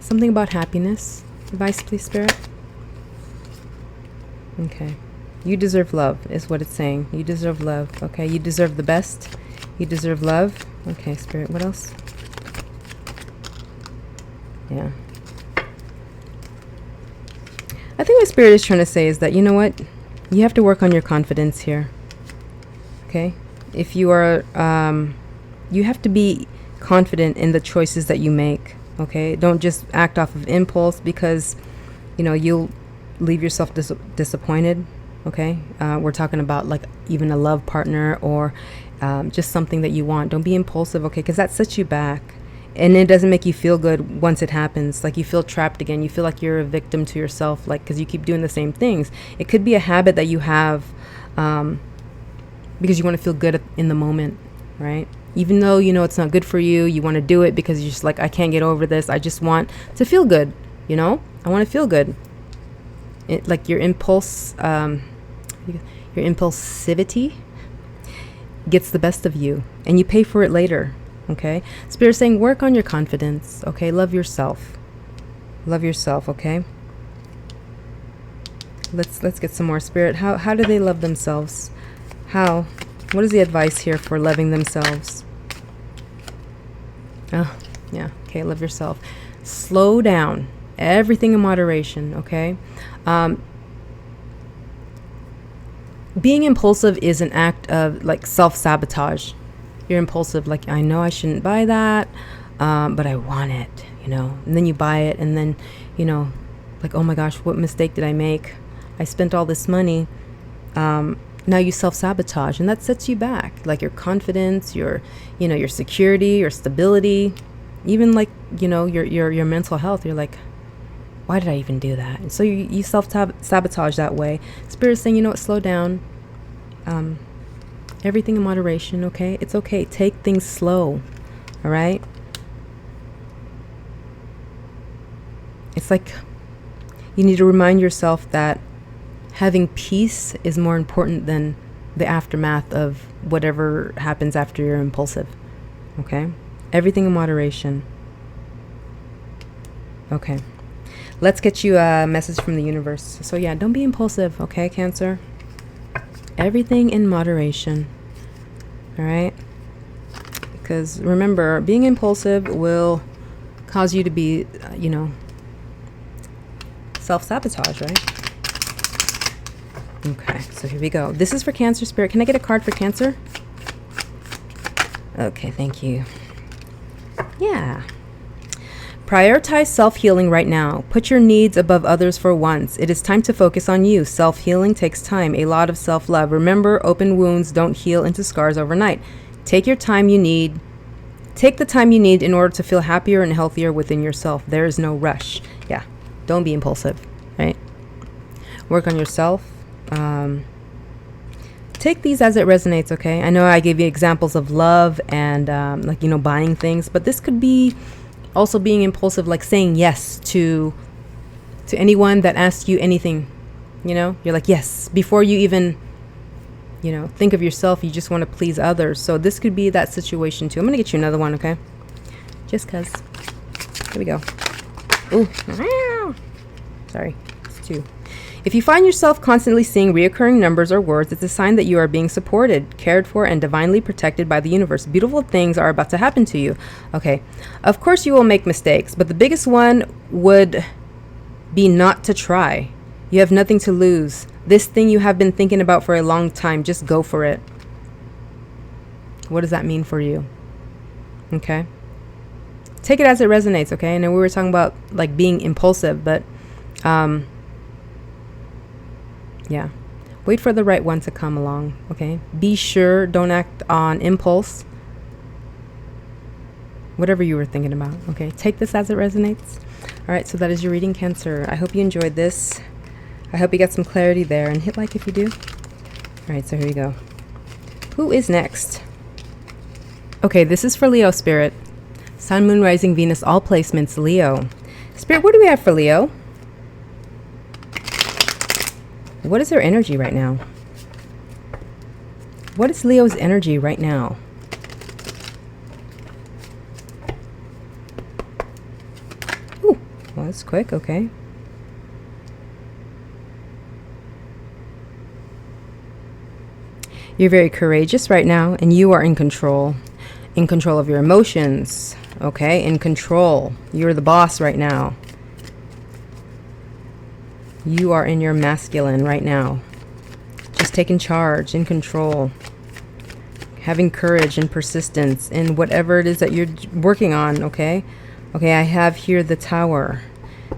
Something about happiness. Advice, please, Spirit. Okay. You deserve love is what it's saying. You deserve love. Okay, you deserve the best. You deserve love. Okay, Spirit, what else? Yeah. I think what Spirit is trying to say is that, you know what? You have to work on your confidence here. Okay? If you are, you have to be confident in the choices that you make. Okay? Don't just act off of impulse because, you know, you'll leave yourself disappointed. Okay, we're talking about like even a love partner or just something that you want. Don't be impulsive, okay, because that sets you back and it doesn't make you feel good once it happens. Like you feel trapped again. You feel like you're a victim to yourself, like because you keep doing the same things. It could be a habit that you have because you want to feel good in the moment, right? Even though you know it's not good for you, you want to do it because you're just like, I can't get over this. I just want to feel good, you know? I want to feel good. It, like your impulsivity gets the best of you and you pay for it later. Okay, Spirit saying work on your confidence. Okay, love yourself. Love yourself. Okay, let's get some more, Spirit. How do they love themselves? How? What is the advice here for loving themselves? Oh, yeah. Okay, love yourself. Slow down. Everything in moderation. Okay. Being impulsive is an act of like self-sabotage. You're impulsive, like, I know I shouldn't buy that, but I want it. you know, and then you buy it, and then, you know, like, oh my gosh, what mistake did I make? I spent all this money. Now you self-sabotage, and that sets you back, like your confidence, your, you know, your security, your stability, even like, you know, your mental health. You're like, why did I even do that? And so you self-sabotage that way. Spirit's saying, you know what, slow down. Everything in moderation, okay? It's okay. Take things slow, all right? It's like you need to remind yourself that having peace is more important than the aftermath of whatever happens after you're impulsive, okay? Everything in moderation. Okay. Let's get you a message from the universe. So yeah, don't be impulsive, okay, Cancer? Everything in moderation, all right? Because remember, being impulsive will cause you to be, you know, self-sabotage, right? Okay, so here we go. This is for Cancer, Spirit. Can I get a card for Cancer? Okay, thank you. Yeah. Prioritize self-healing right now. Put your needs above others for once. It is time to focus on you. Self-healing takes time, a lot of self-love. Remember, open wounds don't heal into scars overnight. Take the time you need in order to feel happier and healthier within yourself. There is no rush. Yeah, don't be impulsive, right? Work on yourself. Take these as it resonates, okay? I know I gave you examples of love and like, you know, buying things, but this could be also being impulsive, like saying yes to anyone that asks you anything, you know? You're like, yes, before you even, you know, think of yourself, you just want to please others. So this could be that situation too. I'm going to get you another one, okay? Just because. Here we go. Ooh. Sorry. It's two. If you find yourself constantly seeing reoccurring numbers or words, it's a sign that you are being supported, cared for, and divinely protected by the universe. Beautiful things are about to happen to you. Okay. Of course you will make mistakes, but the biggest one would be not to try. You have nothing to lose. This thing you have been thinking about for a long time, just go for it. What does that mean for you? Okay. Take it as it resonates, okay? I know we were talking about like being impulsive, but yeah. Wait for the right one to come along, okay? Be sure, don't act on impulse. Whatever you were thinking about, okay? Take this as it resonates. All right, so that is your reading, Cancer. I hope you enjoyed this. I hope you got some clarity there, and hit like if you do. All right, so here we go. Who is next? Okay, this is for Leo, Spirit. Sun, Moon, Rising, Venus, all placements, Leo. Spirit, what do we have for Leo? What is their energy right now? What is Leo's energy right now? Ooh, well, that's quick, okay. You're very courageous right now, and you are in control of your emotions, okay? In control. You're the boss right now. You are in your masculine right now. Just taking charge, in control. Having courage and persistence in whatever it is that you're working on, okay? Okay, I have here the Tower.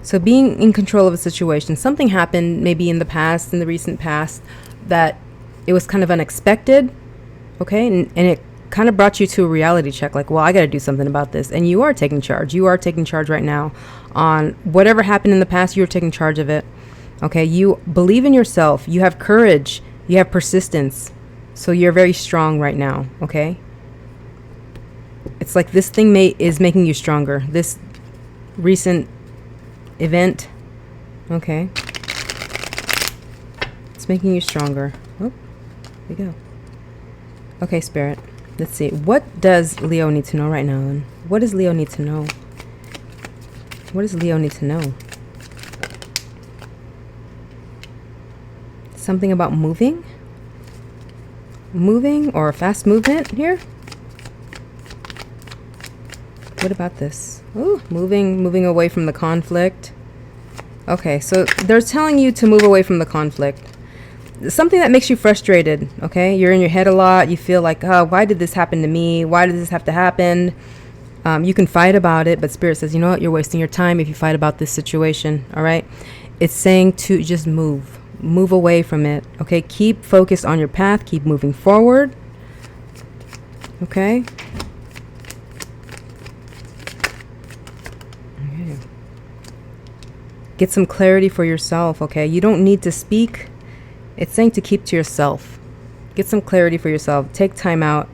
So being in control of a situation. Something happened maybe in the past, in the recent past, that it was kind of unexpected, okay? And it kind of brought you to a reality check, like, well, I got to do something about this. And you are taking charge. You are taking charge right now on whatever happened in the past. You're taking charge of it. Okay, you believe in yourself, you have courage, you have persistence, so you're very strong right now, okay? It's like this thing is making you stronger, this recent event, okay? It's making you stronger. Oh, there we go. Okay, Spirit, let's see. What does Leo need to know right now, then? What does Leo need to know? What does Leo need to know? Something about moving or fast movement here. What about this? Ooh, moving away from the conflict. Okay, so they're telling you to move away from the conflict. Something that makes you frustrated, okay? You're in your head a lot. You feel like, oh, why did this happen to me? Why did this have to happen? You can fight about it, but Spirit says, you know what, you're wasting your time if you fight about this situation. All right. It's saying to just move away from it. Okay. Keep focused on your path. Keep moving forward. Okay. Get some clarity for yourself. Okay. You don't need to speak. It's saying to keep to yourself. Get some clarity for yourself. Take time out.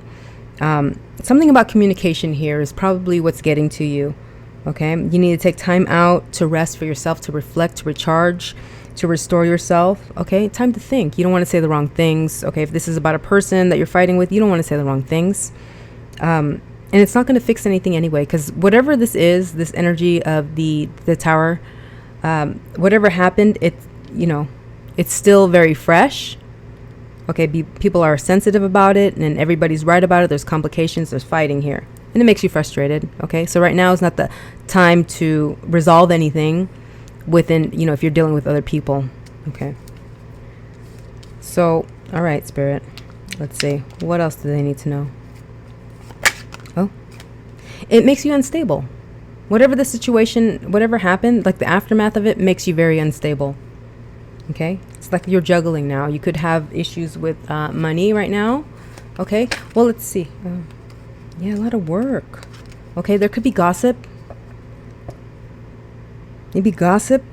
Something about communication here is probably what's getting to you. Okay. You need to take time out to rest for yourself, to reflect, to recharge, to restore yourself. Okay. Time to think. You don't want to say the wrong things. Okay. If this is about a person that you're fighting with, you don't want to say the wrong things. And it's not going to fix anything anyway, because whatever this is, this energy of the tower, whatever happened, it's still very fresh. Okay, people are sensitive about it, and everybody's right about it. There's complications, there's fighting here, and it makes you frustrated. Okay, so right now is not the time to resolve anything within, if you're dealing with other people. Okay. So, all right, Spirit. Let's see. What else do they need to know? Oh, it makes you unstable. Whatever the situation, whatever happened, like the aftermath of it makes you very unstable. Okay, it's like you're juggling now. You could have issues with money right now. Okay, well, let's see. Yeah, a lot of work. Okay, there could be gossip. Maybe gossip.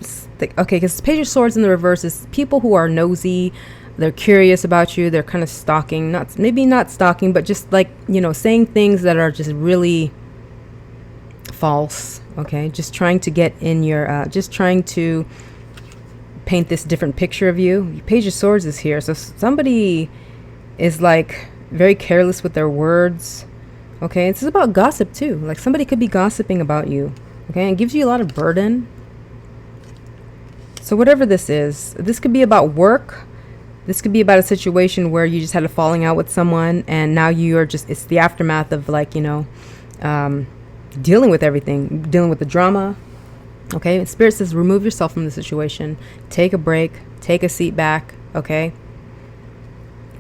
Okay, because Page of Swords in the reverse is people who are nosy. They're curious about you. They're kind of stalking. Maybe not stalking, but just like, saying things that are just really false. Okay, just trying to get in your, just trying to paint this different picture of you. Page of Swords is here, so somebody is like very careless with their words. Okay, this is about gossip too. Like somebody could be gossiping about you. Okay, and it gives you a lot of burden. So whatever this is, this could be about work. This could be about a situation where you just had a falling out with someone, and now you are just, it's the aftermath of like, dealing with everything, dealing with the drama. Okay, Spirit says remove yourself from the situation. Take a break. Take a seat back. Okay.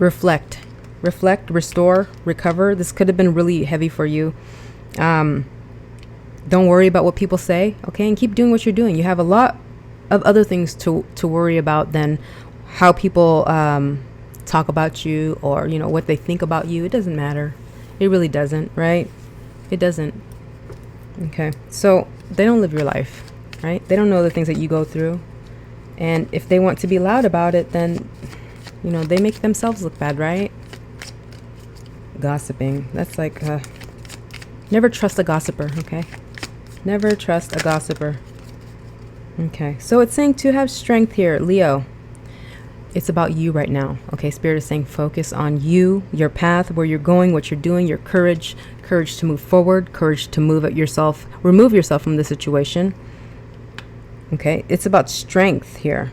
Reflect, restore, recover. This could have been really heavy for you. Don't worry about what people say. Okay, and keep doing what you're doing. You have a lot of other things to worry about than how people talk about you, or what they think about you. It doesn't matter. It really doesn't, right? It doesn't. Okay, so they don't live your life. Right? They don't know the things that you go through. And if they want to be loud about it, then, they make themselves look bad, right? Gossiping. That's like, never trust a gossiper, okay? Never trust a gossiper. Okay, so it's saying to have strength here, Leo. It's about you right now. Okay, Spirit is saying focus on you, your path, where you're going, what you're doing, your courage to move forward, courage to remove yourself from the situation. Okay, it's about strength here.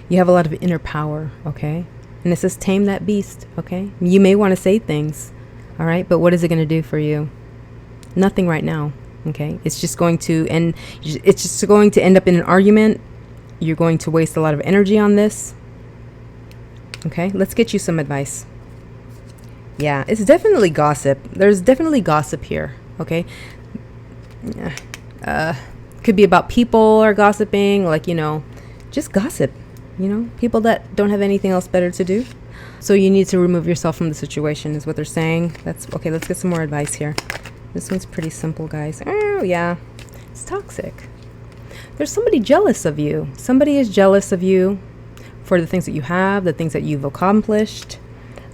You have a lot of inner power, okay? And it says tame that beast, okay? You may want to say things, all right? But what is it going to do for you? Nothing right now, okay? It's just going to end up in an argument. You're going to waste a lot of energy on this. Okay, let's get you some advice. Yeah, it's definitely gossip. There's definitely gossip here, okay? Yeah. Could be about people are gossiping, like, just gossip, people that don't have anything else better to do. So you need to remove yourself from the situation is what they're saying. That's okay. Let's get some more advice here. This one's pretty simple, guys. Oh yeah, it's toxic. There's somebody jealous of you. Somebody is jealous of you for the things that you have, the things that you've accomplished.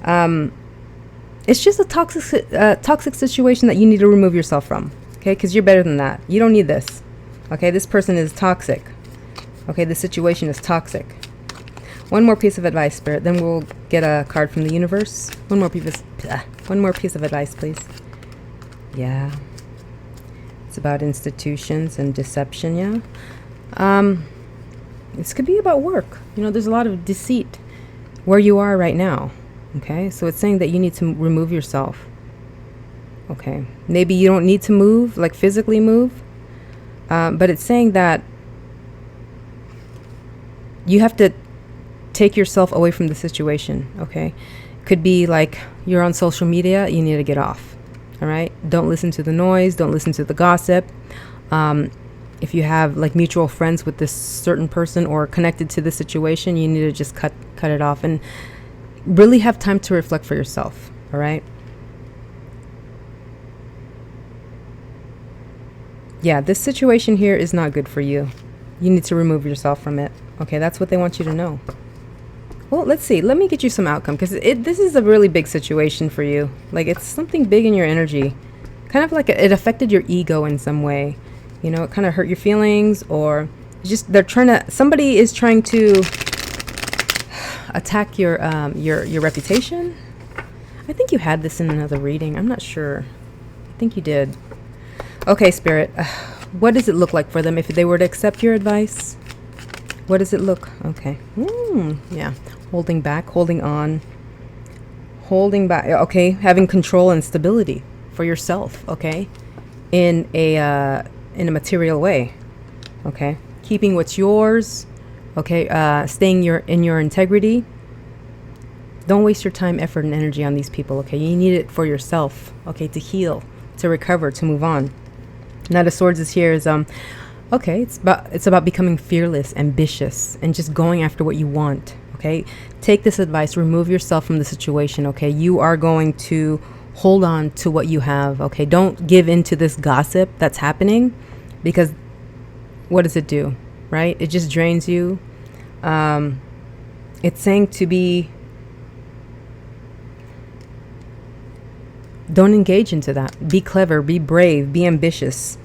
It's just a toxic situation that you need to remove yourself from. Okay, because you're better than that. You don't need this. Okay, this person is toxic. Okay, the situation is toxic. One more piece of advice, Spirit. Then we'll get a card from the universe. One more piece of advice, please. Yeah. It's about institutions and deception, yeah. This could be about work. There's a lot of deceit where you are right now. Okay, so it's saying that you need to remove yourself. Okay, maybe you don't need to move, like physically move. But it's saying that you have to take yourself away from the situation, okay? Could be like you're on social media, you need to get off. All right. Don't listen to the noise. Don't listen to the gossip. If you have like mutual friends with this certain person or connected to this situation, you need to just cut it off and really have time to reflect for yourself. All right. Yeah, this situation here is not good for you. You need to remove yourself from it. Okay, that's what they want you to know. Well, let's see. Let me get you some outcome, because this is a really big situation for you. Like, it's something big in your energy. Kind of like it affected your ego in some way. You know, it kind of hurt your feelings, or just somebody is trying to attack your reputation. I think you had this in another reading. I'm not sure. I think you did. Okay, Spirit. What does it look like for them if they were to accept your advice? What does it look? Okay. Yeah. Holding back, holding on, holding back. Okay. Having control and stability for yourself. Okay. In a material way. Okay. Keeping what's yours. Okay. Staying in your integrity. Don't waste your time, effort, and energy on these people. Okay. You need it for yourself. Okay. To heal, to recover, to move on. Knight of Swords is here is okay, it's about becoming fearless, ambitious, and just going after what you want. Okay, take this advice, remove yourself from the situation. Okay, you are going to hold on to what you have. Okay, don't give in to this gossip that's happening, because what does it do? Right? It just drains you. It's saying to be, don't engage into that. Be clever, be brave, be ambitious.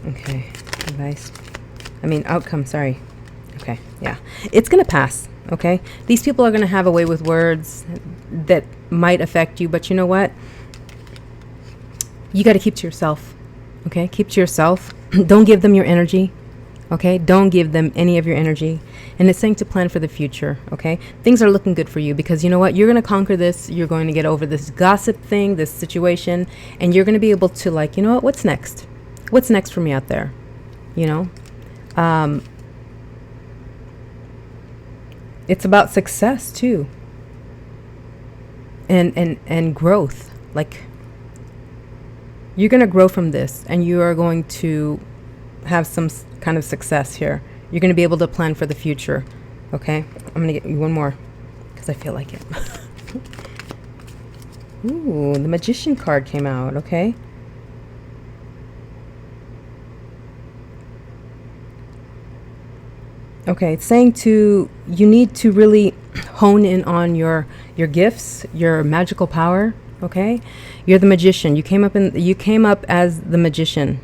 Okay, advice. Outcome, sorry. Okay, yeah. It's going to pass, okay? These people are going to have a way with words that might affect you, but you know what? You got to keep to yourself, okay? Keep to yourself. Don't give them your energy, okay? Don't give them any of your energy. And it's saying to plan for the future, okay? Things are looking good for you, because you know what? You're going to conquer this. You're going to get over this gossip thing, this situation, and you're going to be able to, like, you know what? What's next? What's next for me out there? You know? It's about success too. And growth. Like, you're going to grow from this, and you are going to have some kind of success here. You're going to be able to plan for the future. Okay? I'm going to get you one more, because I feel like it. Ooh, the Magician card came out. Okay? Okay, it's saying you need to really hone in on your gifts, your magical power. Okay? You're the Magician. You came up as the Magician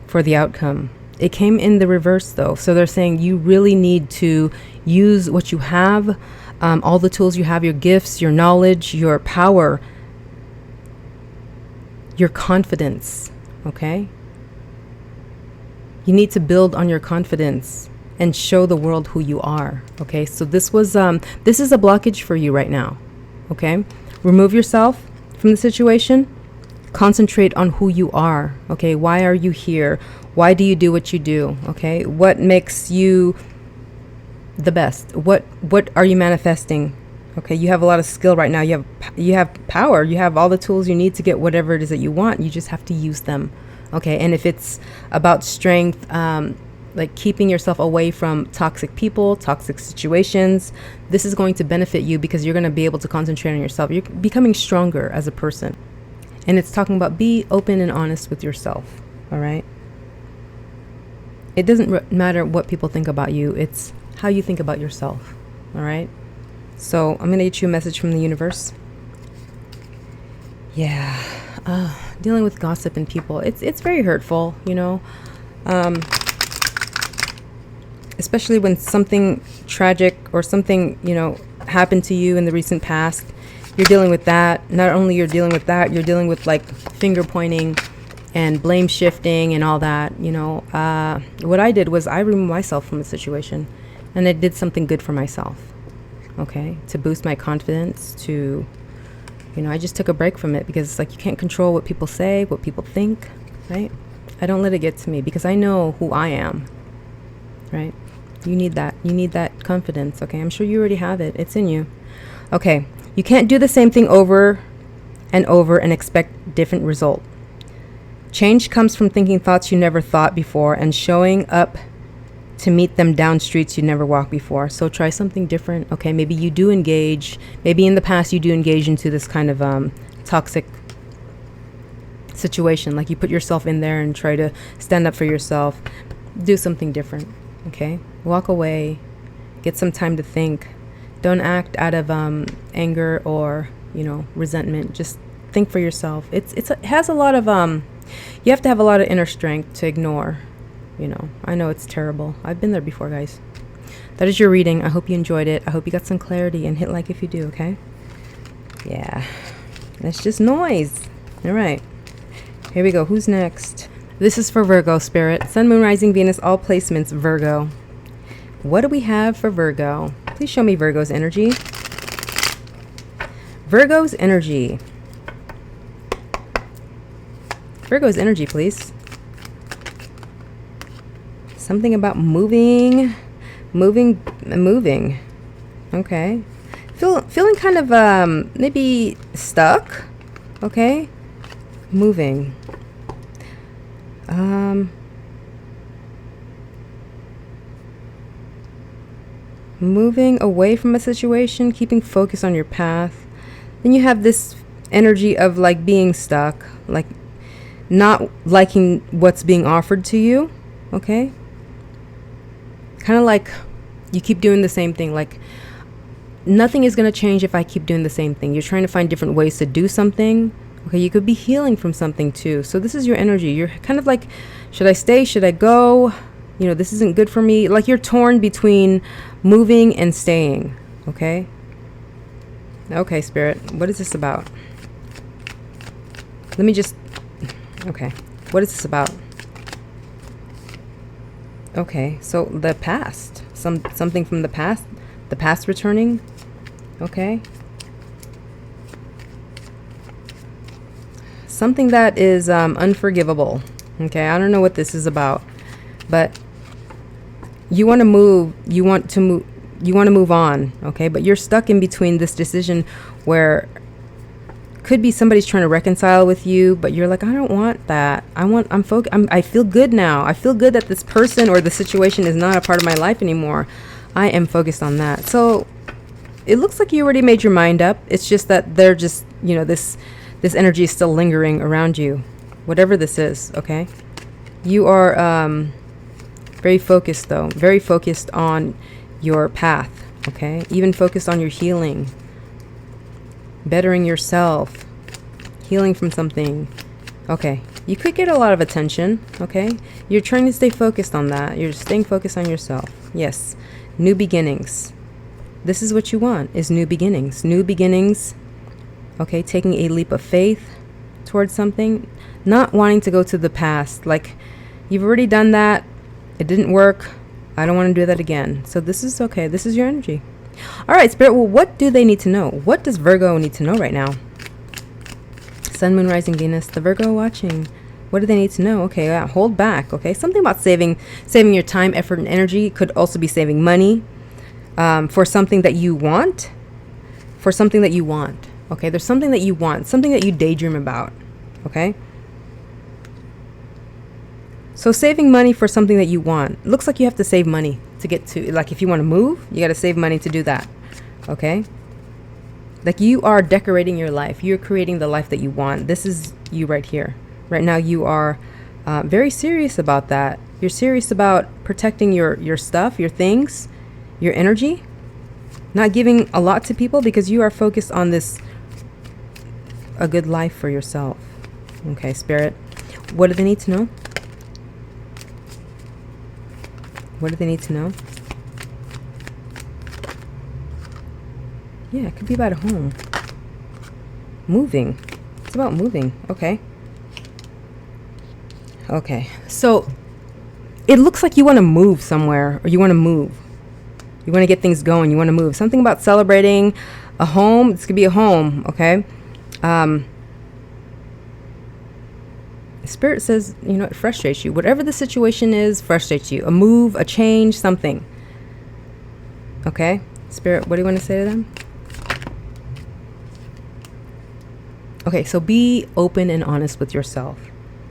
for the outcome. It came in the reverse though. So they're saying you really need to use what you have, all the tools you have, your gifts, your knowledge, your power, your confidence. Okay? You need to build on your confidence and show the world who you are. Okay? So this is a blockage for you right now. Okay? Remove yourself from the situation. Concentrate on who you are. Okay? Why are you here? Why do you do what you do? Okay? What makes you the best? What are you manifesting? Okay? You have a lot of skill right now. You have power. You have all the tools you need to get whatever it is that you want. You just have to use them. Okay? And if it's about strength, like keeping yourself away from toxic people, toxic situations, this is going to benefit you, because you're going to be able to concentrate on yourself. You're becoming stronger as a person. And it's talking about be open and honest with yourself. All right? It doesn't matter what people think about you. It's how you think about yourself. All right? So I'm going to get you a message from the universe. Yeah. Dealing with gossip and people. It's very hurtful, you know. Especially when something tragic or something, you know, happened to you in the recent past. You're dealing with that. Not only you're dealing with that, you're dealing with like finger pointing and blame shifting and all that, you know. What I did was I removed myself from the situation, and I did something good for myself. Okay? To boost my confidence, to, you know, I just took a break from it, because it's like you can't control what people say, what people think, right? I don't let it get to me, because I know who I am, right? You need that. You need that confidence, okay? I'm sure you already have it. It's in you. Okay, You can't do the same thing over and over and expect different result. Change comes from thinking thoughts you never thought before and showing up to meet them down streets you never walked before. So try something different. Okay, maybe you do engage. Maybe in the past you do engage into this kind of toxic situation. Like you put yourself in there and try to stand up for yourself. Do something different. Okay, walk away. Get some time to think. Don't act out of anger or, you know, resentment. Just think for yourself. It has a lot of you have to have a lot of inner strength to ignore. You know, I know it's terrible. I've been there before, guys. That is your reading. I hope you enjoyed it. I hope you got some clarity, and hit like if you do, okay? Yeah, that's just noise. All right, here we go. Who's next? This is for Virgo, Spirit. Sun, Moon, Rising, Venus, all placements, Virgo. What do we have for Virgo? Please show me Virgo's energy. Virgo's energy. Virgo's energy, please. Something about moving. Okay. Feeling kind of maybe stuck. Okay. Moving. Moving away from a situation, keeping focus on your path. Then you have this energy of like being stuck, like not liking what's being offered to you. Okay. Kind of like you keep doing the same thing. Like nothing is going to change if I keep doing the same thing. You're trying to find different ways to do something. Okay, you could be healing from something too. So this is your energy. You're kind of like, should I stay? Should I go? You know, this isn't good for me. Like you're torn between moving and staying. Okay. Okay, Spirit. What is this about? Let me just... Okay. What is this about? Okay, so the past, something from the past returning. Okay, something that is unforgivable. Okay, I don't know what this is about, but you want to move. You want to move on. Okay, but you're stuck in between this decision where could be somebody's trying to reconcile with you, but you're like, I don't want that. I feel good now. I feel good that this person or the situation is not a part of my life anymore. I am focused on that. So it looks like you already made your mind up. It's just that they're just, you know, this energy is still lingering around you, whatever this is. Okay. You are very focused though, very focused on your path. Okay. Even focused on your healing. Bettering yourself, healing from something. Okay, you could get a lot of attention. Okay, you're trying to stay focused on that. You're staying focused on yourself. Yes, new beginnings. This is what you want, is new beginnings. New beginnings. Okay, taking a leap of faith towards something, not wanting to go to the past. Like you've already done that, it didn't work, I don't want to do that again. So this is okay. This is your energy. All right, Spirit, well, what do they need to know? What does Virgo need to know right now? Sun, Moon, Rising, Venus, the Virgo watching. What do they need to know? Okay, yeah, hold back. Okay, something about saving your time, effort, and energy. Could also be saving money for something that you want. For something that you want. Okay, there's something that you want, something that you daydream about. Okay. So saving money for something that you want. Looks like you have to save money to get to, like if you want to move, you got to save money to do that. Okay. Like you are decorating your life. You're creating the life that you want. This is you right here. Right now you are very serious about that. You're serious about protecting your stuff, your things, your energy. Not giving a lot to people because you are focused on this, a good life for yourself. Okay, Spirit. What do they need to know? What do they need to know? Yeah, it could be about a home. Moving. It's about moving. Okay. Okay. So it looks like you want to move somewhere, or you want to move. You want to get things going. You want to move. Something about celebrating a home. This could be a home. Okay. Spirit says, you know, it frustrates you. Whatever the situation is, frustrates you. A move, a change, something. Okay. Spirit, what do you want to say to them? Okay, so be open and honest with yourself.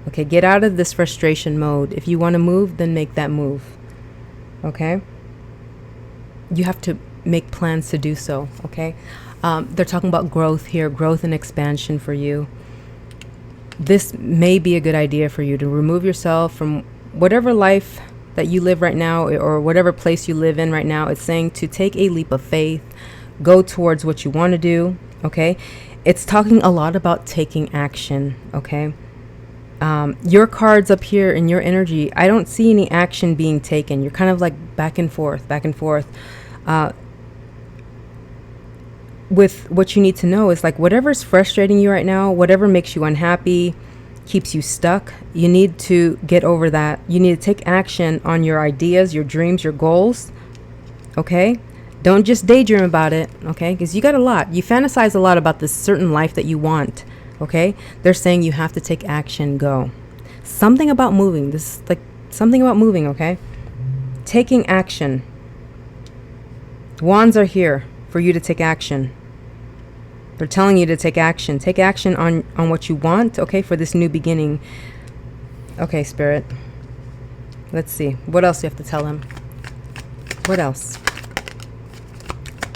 Okay, get out of this frustration mode. If you want to move, then make that move. Okay? You have to make plans to do so. Okay? They're talking about growth here, growth and expansion for you. This may be a good idea for you to remove yourself from whatever life that you live right now, or whatever place you live in right now. It's saying to take a leap of faith, go towards what you want to do. Okay? It's talking a lot about taking action. Okay? Your cards up here in your energy, I don't see any action being taken. You're kind of like back and forth. With what you need to know is like whatever's frustrating you right now, whatever makes you unhappy, keeps you stuck, you need to get over that. You need to take action on your ideas, your dreams, your goals. Okay? Don't just daydream about it. Okay? Because you got a lot. You fantasize a lot about this certain life that you want. Okay? They're saying you have to take action, go. Something about moving. This is like something about moving, okay? Taking action. Wands are here for you to take action. They're telling you to take action. Take action on what you want, okay, for this new beginning. Okay, Spirit. Let's see. What else do you have to tell him? What else?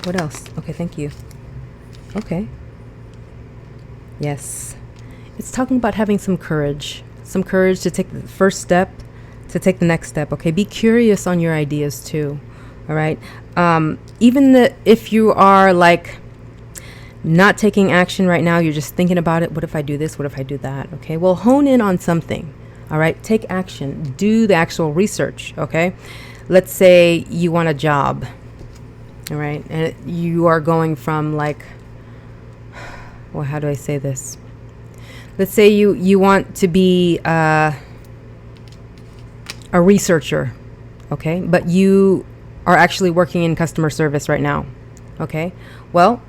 What else? Okay, thank you. Okay. Yes. It's talking about having some courage. Some courage to take the first step, to take the next step, okay? Be curious on your ideas too, all right? Even if you are like not taking action right now, you're just thinking about it. What if I do this? What if I do that? Okay, well, hone in on something, all right? Take action. Do the actual research, okay? Let's say you want a job, all right? And you are going from like, well, how do I say this? Let's say you want to be a researcher, okay? But you are actually working in customer service right now, okay? Well,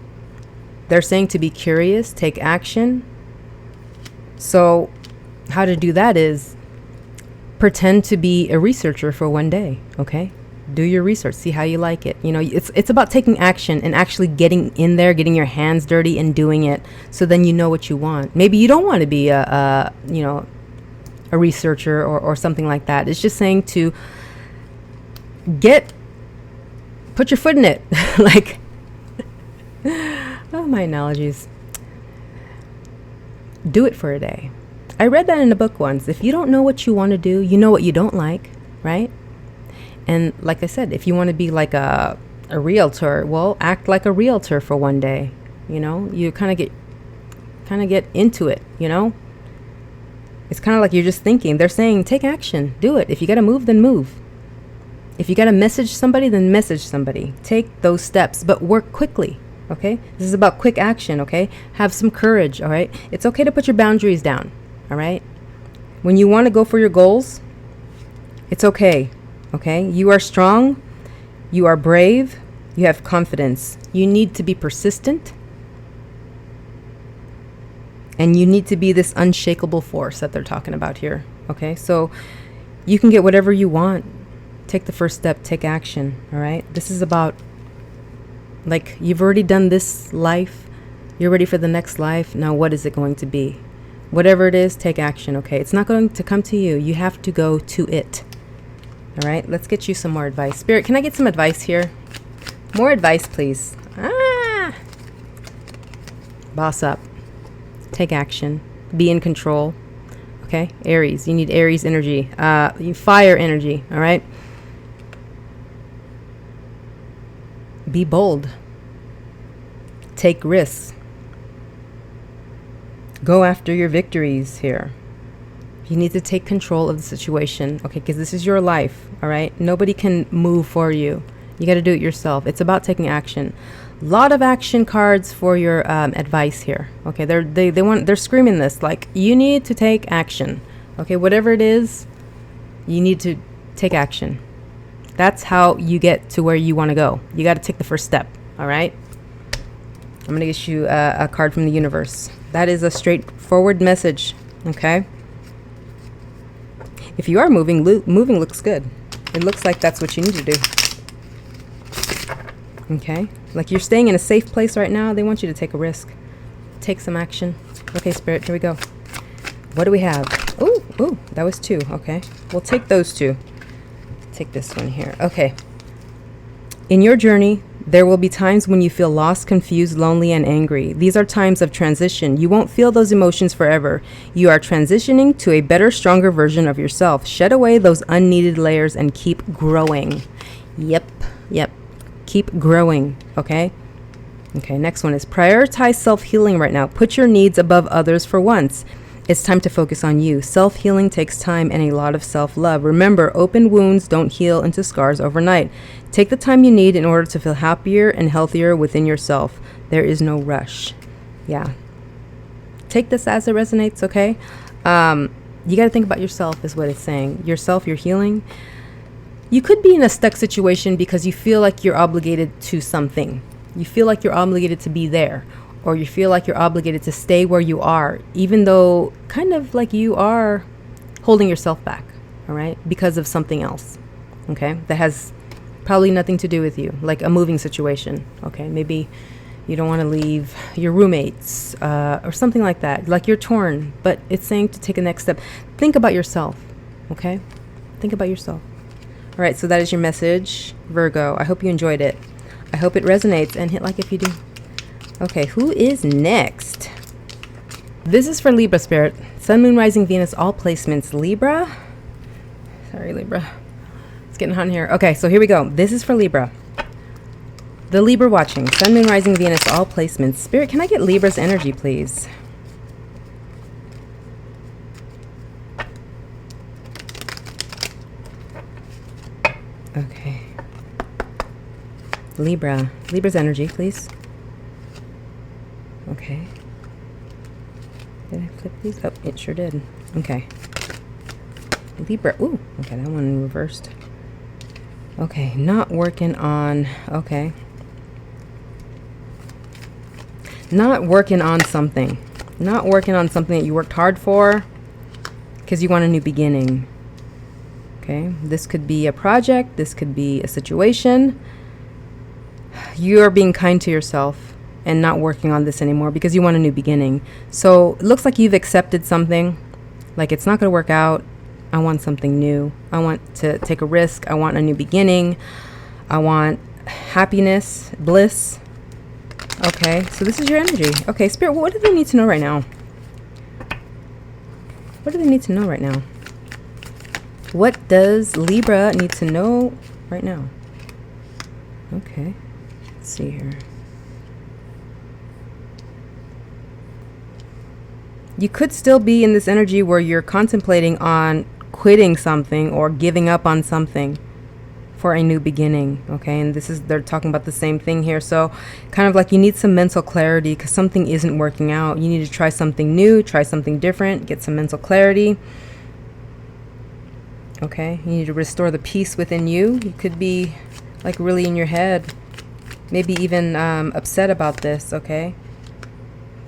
they're saying to be curious, take action. So how to do that is pretend to be a researcher for one day, okay? Do your research, see how you like it. You know, it's about taking action and actually getting in there, getting your hands dirty and doing it. So then you know what you want. Maybe you don't want to be a researcher or something like that. It's just saying to put your foot in it. Like, oh, my analogies. Do it for a day. I read that in a book once. If you don't know what you want to do, you know what you don't like, right? And like I said, if you want to be like a realtor, well, act like a realtor for one day. You know, you kind of get into it, you know? It's kind of like you're just thinking. They're saying, take action, do it. If you got to move, then move. If you got to message somebody, then message somebody. Take those steps, but work quickly, okay? This is about quick action, okay? Have some courage, all right? It's okay to put your boundaries down, all right? When you want to go for your goals, it's okay. Okay, you are strong, you are brave, you have confidence. You need to be persistent, and you need to be this unshakable force that they're talking about here. Okay, so you can get whatever you want. Take the first step, take action. All right, this is about like you've already done this life, you're ready for the next life. Now, what is it going to be? Whatever it is, take action. Okay, it's not going to come to you. You have to go to it. All right, let's get you some more advice. Spirit, can I get some advice here? More advice, please. Boss up. Take action. Be in control. Okay, Aries, you need Aries energy. You fire energy, all right? Be bold. Take risks. Go after your victories here. You need to take control of the situation, okay? Because this is your life, all right? Nobody can move for you. You got to do it yourself. It's about taking action. A lot of action cards for your advice here, okay? They're screaming this like you need to take action, okay? Whatever it is, you need to take action. That's how you get to where you want to go. You got to take the first step, all right? I'm gonna get you a card from the universe. That is a straightforward message, okay? If you are moving, moving looks good. It looks like that's what you need to do. Okay? Like you're staying in a safe place right now. They want you to take a risk. Take some action. Okay, Spirit, here we go. What do we have? Oh, oh, that was 2. Okay, we'll take those 2. Take this one here. Okay. In your journey, there will be times when you feel lost, confused, lonely, and angry. These are times of transition. You won't feel those emotions forever. You are transitioning to a better, stronger version of yourself. Shed away those unneeded layers and keep growing. Yep. Keep growing, okay? Okay, next one is prioritize self-healing right now. Put your needs above others for once. It's time to focus on you. Self-healing takes time and a lot of self-love. Remember, open wounds don't heal into scars overnight. Take the time you need in order to feel happier and healthier within yourself. There is no rush. Yeah. Take this as it resonates, okay? You got to think about yourself is what it's saying. Yourself, your healing. You could be in a stuck situation because you feel like you're obligated to something. You feel like you're obligated to be there. Or you feel like you're obligated to stay where you are, even though kind of like you are holding yourself back, all right, because of something else, okay, that has probably nothing to do with you, like a moving situation, okay, maybe you don't want to leave your roommates or something like that, like you're torn, but it's saying to take a next step. Think about yourself, okay, think about yourself. All right, so that is your message, Virgo. I hope you enjoyed it. I hope it resonates, and hit like if you do. Okay, who is next? This is for Libra, Spirit. Sun, Moon, Rising, Venus, all placements. Libra. Sorry, Libra. It's getting hot in here. Okay, so here we go. This is for Libra. The Libra watching. Sun, Moon, Rising, Venus, all placements. Spirit, can I get Libra's energy, please? Okay. Libra. Libra's energy, please. Okay. Did I flip these? Oh, it sure did. Okay. Libra. Ooh, okay, that one reversed. Okay, not working on, okay. Not working on something. Not working on something that you worked hard for because you want a new beginning. Okay, this could be a project. This could be a situation. You are being kind to yourself and not working on this anymore because you want a new beginning. So it looks like you've accepted something, like it's not going to work out. I want something new. I want to take a risk. I want a new beginning. I want happiness, bliss. Okay, so this is your energy. Okay, Spirit, what do they need to know right now? What do they need to know right now? What does Libra need to know right now? Okay, let's see here. You could still be in this energy where you're contemplating on quitting something or giving up on something for a new beginning. Okay, and this is, they're talking about the same thing here. So kind of like you need some mental clarity because something isn't working out. You need to try something new, try something different, get some mental clarity. Okay, you need to restore the peace within you. You could be like really in your head, maybe even upset about this. Okay,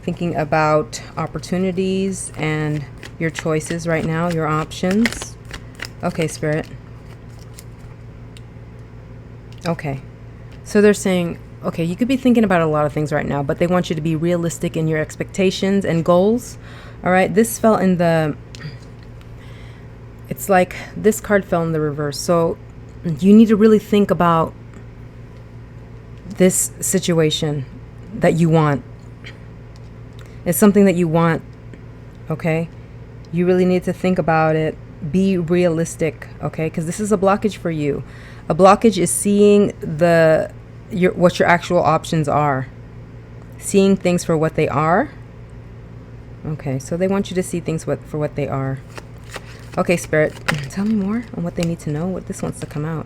thinking about opportunities and your choices right now, your options. Okay, Spirit. Okay, so they're saying, okay, you could be thinking about a lot of things right now, but they want you to be realistic in your expectations and goals. All right, this fell in the, it's like this card fell in the reverse. So you need to really think about this situation that you want. It's something that you want, okay? You really need to think about it. Be realistic, okay? Because this is a blockage for you. A blockage is seeing what your actual options are. Seeing things for what they are. Okay, so they want you to see things for what they are. Okay, Spirit, tell me more on what they need to know, what this wants to come out.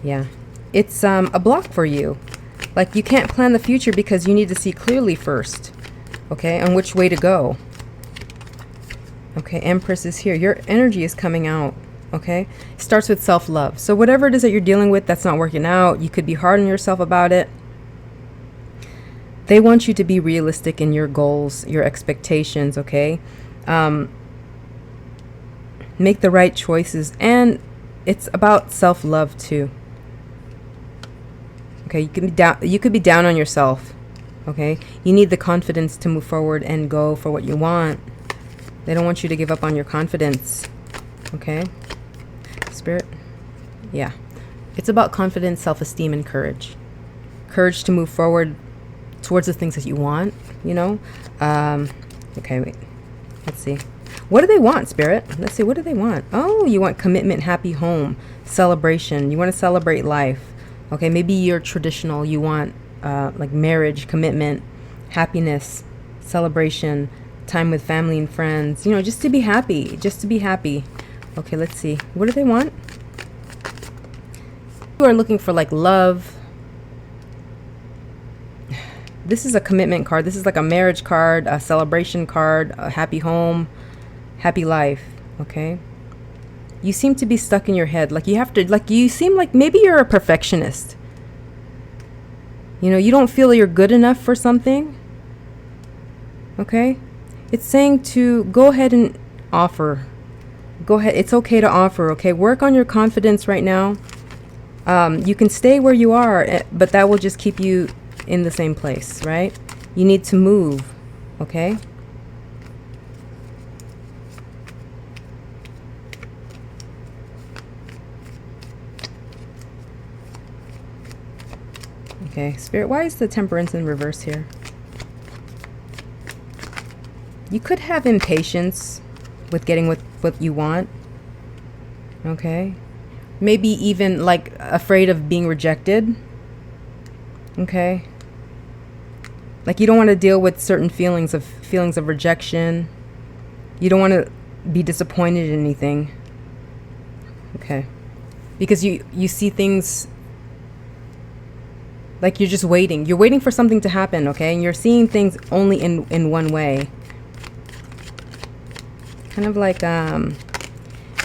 Yeah, it's a block for you. Like you can't plan the future because you need to see clearly first, okay, on which way to go. Okay, Empress is here. Your energy is coming out, okay? It starts with self-love. So whatever it is that you're dealing with that's not working out, you could be hard on yourself about it. They want you to be realistic in your goals, your expectations, okay? Make the right choices. And it's about self-love too. Okay, you could be down on yourself, Okay, you need the confidence to move forward and go for what you want. They don't want you to give up on your confidence. Okay, Spirit, yeah, it's about confidence, self-esteem, and courage. Courage to move forward towards the things that you want, you know. Okay, wait, let's see. What do they want, Spirit? Let's see, what do they want? Oh, you want commitment, happy home, celebration. You want to celebrate life. Okay, maybe you're traditional. You want like marriage, commitment, happiness, celebration, time with family and friends. You know, just to be happy, just to be happy. Okay, let's see. What do they want? You are looking for like love. This is a commitment card. This is like a marriage card, a celebration card, a happy home, happy life. Okay, you seem to be stuck in your head, like you have to, like you seem like maybe you're a perfectionist. You know, you don't feel you're good enough for something. Okay, it's saying to go ahead and offer. Go ahead, it's okay to offer. Okay, work on your confidence right now. You can stay where you are, but that will just keep you in the same place, right? You need to move. Okay, okay, Spirit, why is the Temperance in reverse here? You could have impatience with getting what you want. Okay, maybe even like afraid of being rejected. Okay, like you don't want to deal with certain feelings of rejection. You don't want to be disappointed in anything. Okay, because you see things like you're just waiting. You're waiting for something to happen. Okay, and you're seeing things only in one way. Kind of like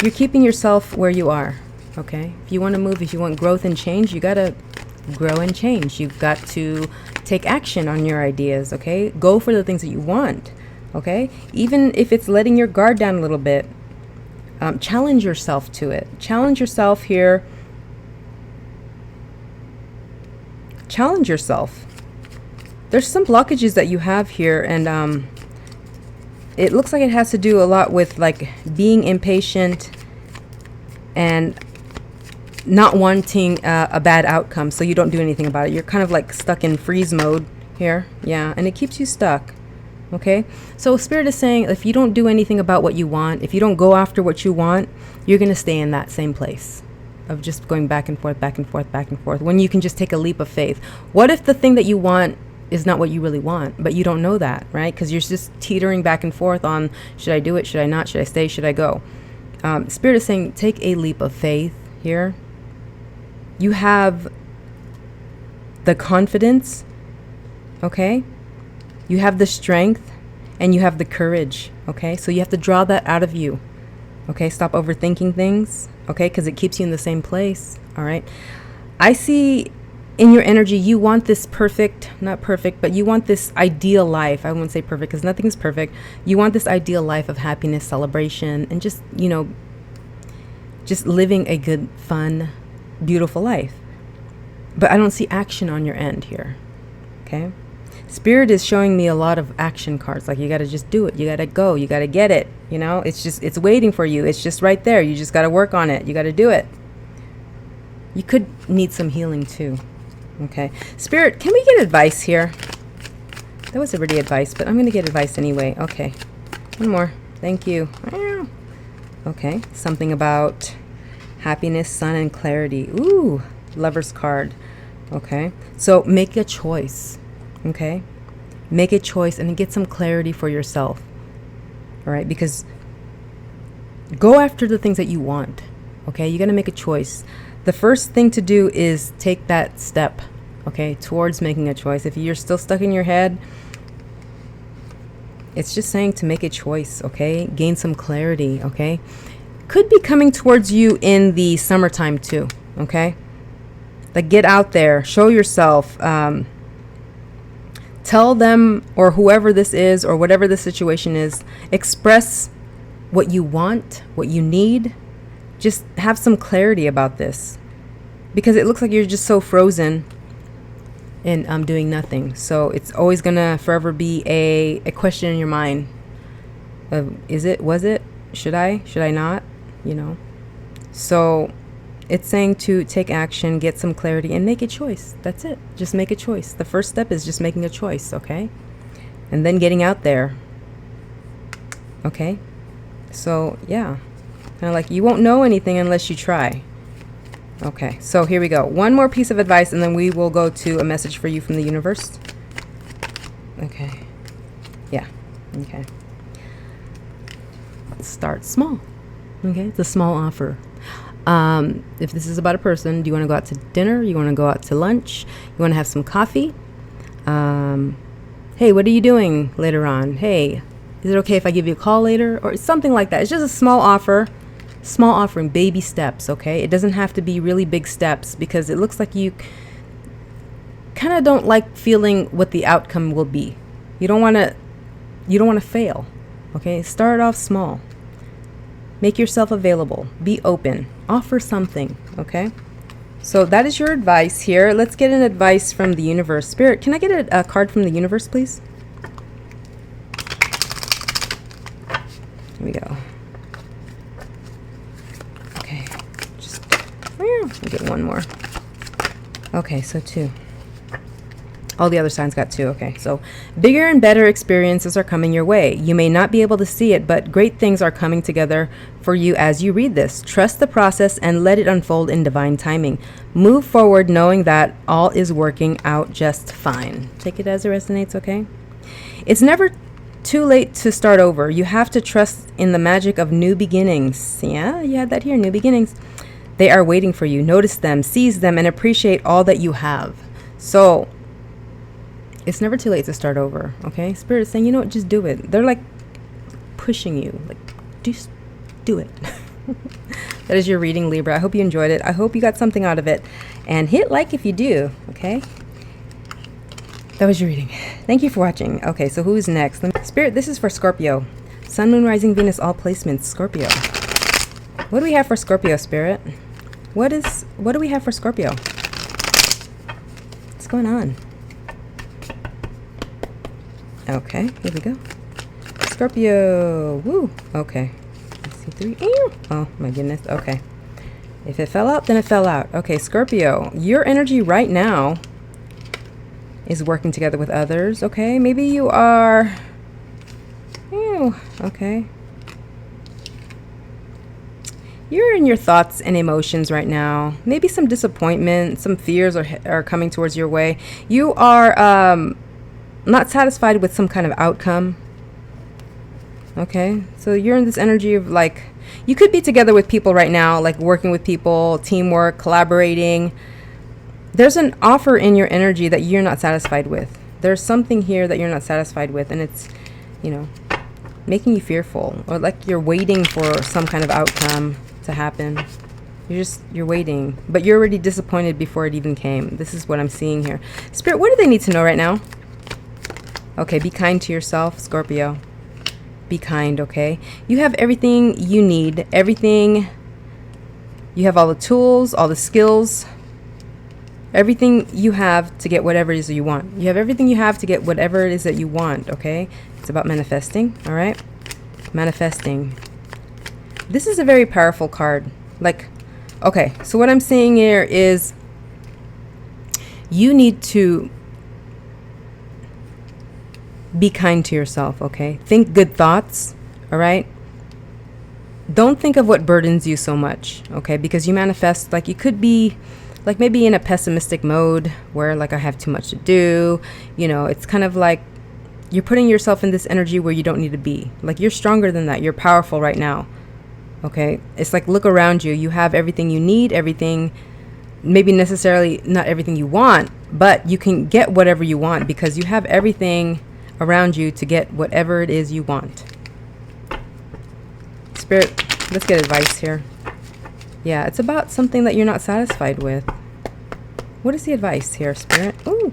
you're keeping yourself where you are. Okay, if you want to move, if you want growth and change, you gotta grow and change. You've got to take action on your ideas. Okay, go for the things that you want. Okay, even if it's letting your guard down a little bit, challenge yourself to it. Challenge yourself here. Challenge yourself. There's some blockages that you have here, and it looks like it has to do a lot with like being impatient and not wanting a bad outcome, so you don't do anything about it. You're kind of like stuck in freeze mode here. Yeah, and it keeps you stuck. Okay, so Spirit is saying if you don't do anything about what you want, if you don't go after what you want, you're going to stay in that same place of just going back and forth, back and forth, back and forth, when you can just take a leap of faith. What if the thing that you want is not what you really want, but you don't know that, right? Because you're just teetering back and forth on, should I do it, should I not, should I stay, should I go? Spirit is saying take a leap of faith here. You have the confidence, okay? You have the strength and you have the courage, okay? So you have to draw that out of you, okay? Stop overthinking things, okay? Because it keeps you in the same place, all right? I see in your energy, you want this perfect, not perfect, but you want this ideal life. I wouldn't say perfect because nothing's perfect. You want this ideal life of happiness, celebration, and just, you know, just living a good, fun, beautiful life. But I don't see action on your end here, okay? Spirit is showing me a lot of action cards. Like you got to just do it. You got to go. You got to get it. You know, it's waiting for you. It's just right there. You just got to work on it. You got to do it. You could need some healing too. Okay. Spirit, can we get advice here? That was already advice, but I'm going to get advice anyway. Okay. One more. Thank you. Okay. Something about happiness, sun, and clarity. Ooh, Lover's card. Okay. So make a choice. Okay, make a choice and get some clarity for yourself. All right, because go after the things that you want. Okay, you're gonna make a choice. The first thing to do is take that step, okay, towards making a choice. If you're still stuck in your head, it's just saying to make a choice. Okay, gain some clarity. Okay, could be coming towards you in the summertime too. Okay, like get out there, show yourself. Tell them, or whoever this is, or whatever the situation is, express what you want, what you need. Just have some clarity about this, because it looks like you're just so frozen. and doing nothing. So it's always gonna forever be a question in your mind of, is it, was it, should I not, you know? So it's saying to take action, get some clarity, and make a choice. That's it. Just make a choice. The first step is just making a choice, okay? And then getting out there. Okay? So, yeah. Kind of like, you won't know anything unless you try. Okay, so here we go. One more piece of advice, and then we will go to a message for you from the universe. Okay. Yeah. Okay. Let's start small. Okay, it's a small offer. If this is about a person, do you want to go out to dinner? You want to go out to lunch? You want to have some coffee? Hey, what are you doing later on? Hey, is it okay if I give you a call later? Or something like that. It's just a small offer, small offering, baby steps, okay? It doesn't have to be really big steps, because it looks like you kind of don't like feeling what the outcome will be. You don't want to fail, okay? Start off small. Make yourself available. Be open. Offer something, okay? So that is your advice here. Let's get an advice from the universe. Spirit, can I get a card from the universe, please? Here we go. Okay. We'll get one more. Okay, so 2. All the other signs got 2. Okay, so bigger and better experiences are coming your way. You may not be able to see it, but great things are coming together for you as you read this. Trust the process and let it unfold in divine timing. Move forward knowing that all is working out just fine. Take it as it resonates, okay? It's never too late to start over. You have to trust in the magic of new beginnings. Yeah, you had that here, new beginnings. They are waiting for you. Notice them, seize them, and appreciate all that you have. So it's never too late to start over, okay? Spirit is saying, you know what, just do it. They're like pushing you, like, just do it. That is your reading, Libra. I hope you enjoyed it. I hope you got something out of it. And hit like if you do, okay? That was your reading. Thank you for watching. Okay, so who's next? Spirit, this is for Scorpio. Sun, Moon, Rising, Venus, all placements, Scorpio. What do we have for Scorpio, Spirit? What do we have for Scorpio? What's going on? Okay, here we go. Scorpio. Woo. Okay. Let's see, 3. Oh, my goodness. Okay. If it fell out, then it fell out. Okay, Scorpio. Your energy right now is working together with others. Okay, maybe you are... Ew. Okay. You're in your thoughts and emotions right now. Maybe some disappointment, some fears are coming towards your way. You are... not satisfied with some kind of outcome. Okay, so you're in this energy of like, you could be together with people right now, like working with people, teamwork, collaborating. There's an offer in your energy that you're not satisfied with. There's something here that you're not satisfied with, and it's, you know, making you fearful, or like you're waiting for some kind of outcome to happen. You're waiting, but you're already disappointed before it even came. This is what I'm seeing here. Spirit, what do they need to know right now? Okay, be kind to yourself, Scorpio. Be kind, okay? You have everything you need. Everything. You have all the tools, all the skills. Everything you have to get whatever it is that you want. You have everything you have to get whatever it is that you want, okay? It's about manifesting, all right? Manifesting. This is a very powerful card. Like, okay, so what I'm seeing here is you need to be kind to yourself, okay? Think good thoughts, all right? Don't think of what burdens you so much, okay? Because you manifest, like, you could be, like, maybe in a pessimistic mode where, like, I have too much to do. You know, it's kind of like you're putting yourself in this energy where you don't need to be. Like, you're stronger than that. You're powerful right now, okay? It's like, look around you. You have everything you need, everything, maybe necessarily not everything you want, but you can get whatever you want because you have everything around you to get whatever it is you want. Spirit, let's get advice here. Yeah, it's about something that you're not satisfied with. What is the advice here, Spirit? Ooh.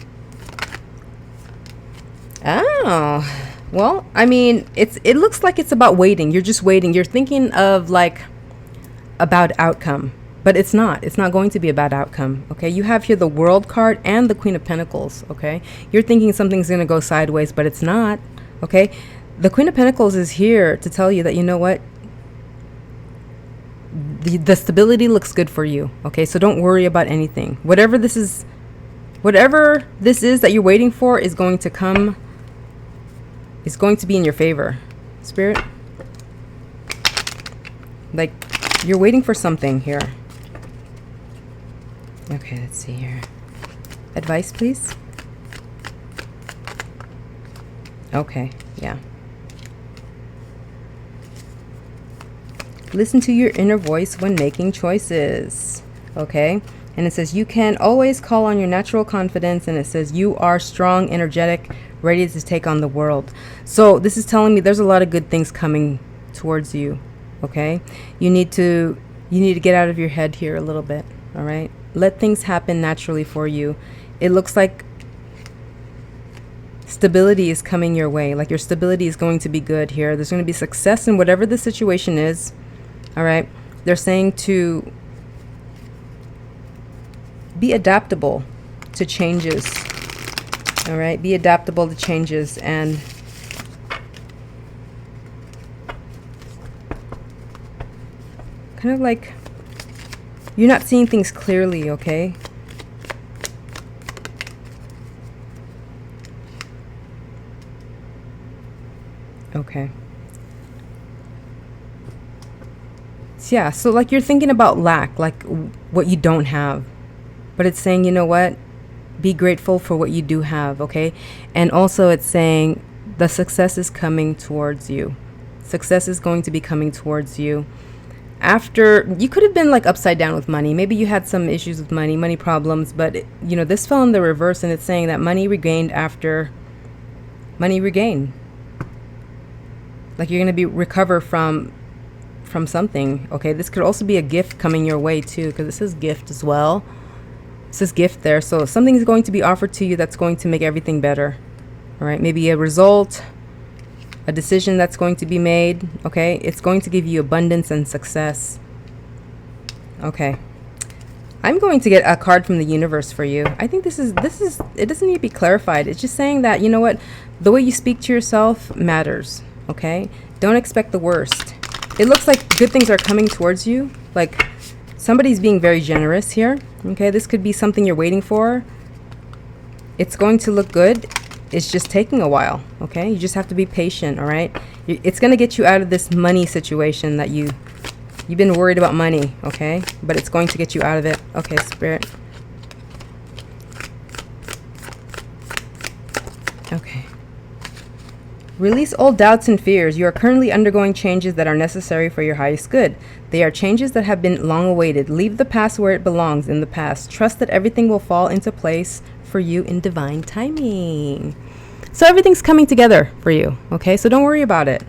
Oh. Well, I mean, it looks like it's about waiting. You're just waiting. You're thinking of, like, about outcome. But it's not. It's not going to be a bad outcome, okay? You have here the World card and the Queen of Pentacles, okay? You're thinking something's going to go sideways, but it's not, okay? The Queen of Pentacles is here to tell you that, you know what? The stability looks good for you, okay? So don't worry about anything. Whatever this is that you're waiting for is going to come, is going to be in your favor, Spirit. Like, you're waiting for something here. Okay, let's see here. Advice, please. Okay, yeah. Listen to your inner voice when making choices. Okay? And it says you can always call on your natural confidence. And it says you are strong, energetic, ready to take on the world. So this is telling me there's a lot of good things coming towards you. Okay? You need to get out of your head here a little bit. All right? Let things happen naturally for you. It looks like stability is coming your way. Like your stability is going to be good here. There's going to be success in whatever the situation is. All right. They're saying to be adaptable to changes. All right. Be adaptable to changes and kind of like you're not seeing things clearly, okay? Okay. Yeah, so like you're thinking about lack, like what you don't have. But it's saying, you know what? Be grateful for what you do have, okay? And also it's saying the success is coming towards you. Success is going to be coming towards you. After, you could have been like upside down with money. Maybe you had some issues with money problems, but you know, this fell in the reverse and it's saying that money regained after money regained. Like you're going to be recover from something. Okay. This could also be a gift coming your way too, because this is gift as well. This is gift there. So something is going to be offered to you that's going to make everything better. All right. Maybe a result, a decision that's going to be made. Okay, it's going to give you abundance and success. Okay, I'm going to get a card from the universe for you. I think this is it doesn't need to be clarified. It's just saying that, you know what, the way you speak to yourself matters. Okay, don't expect the worst. It looks like good things are coming towards you. Like somebody's being very generous here. Okay, this could be something you're waiting for. It's going to look good. It's just taking a while, okay? You just have to be patient, all right? It's going to get you out of this money situation that you've been worried about money, okay? But it's going to get you out of it. Okay, Spirit. Okay. Release all doubts and fears. You are currently undergoing changes that are necessary for your highest good. They are changes that have been long awaited. Leave the past where it belongs, in the past. Trust that everything will fall into place for you in divine timing. So everything's coming together for you, okay? So don't worry about it.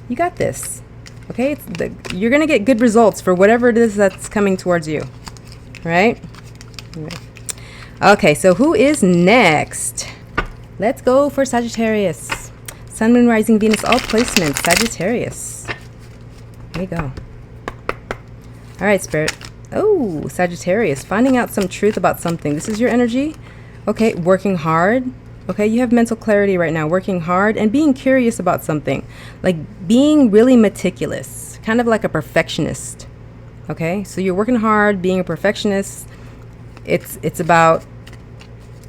You got this, okay? You're gonna get good results for whatever it is that's coming towards you, right? Okay, so who is next? Let's go for Sagittarius. Sun, Moon, Rising, Venus, all placements. Sagittarius. There you go. All right, Spirit. Oh, Sagittarius, finding out some truth about something. This is your energy. Okay, working hard. Okay, you have mental clarity right now, working hard and being curious about something. Like being really meticulous, kind of like a perfectionist. Okay, so you're working hard, being a perfectionist. It's about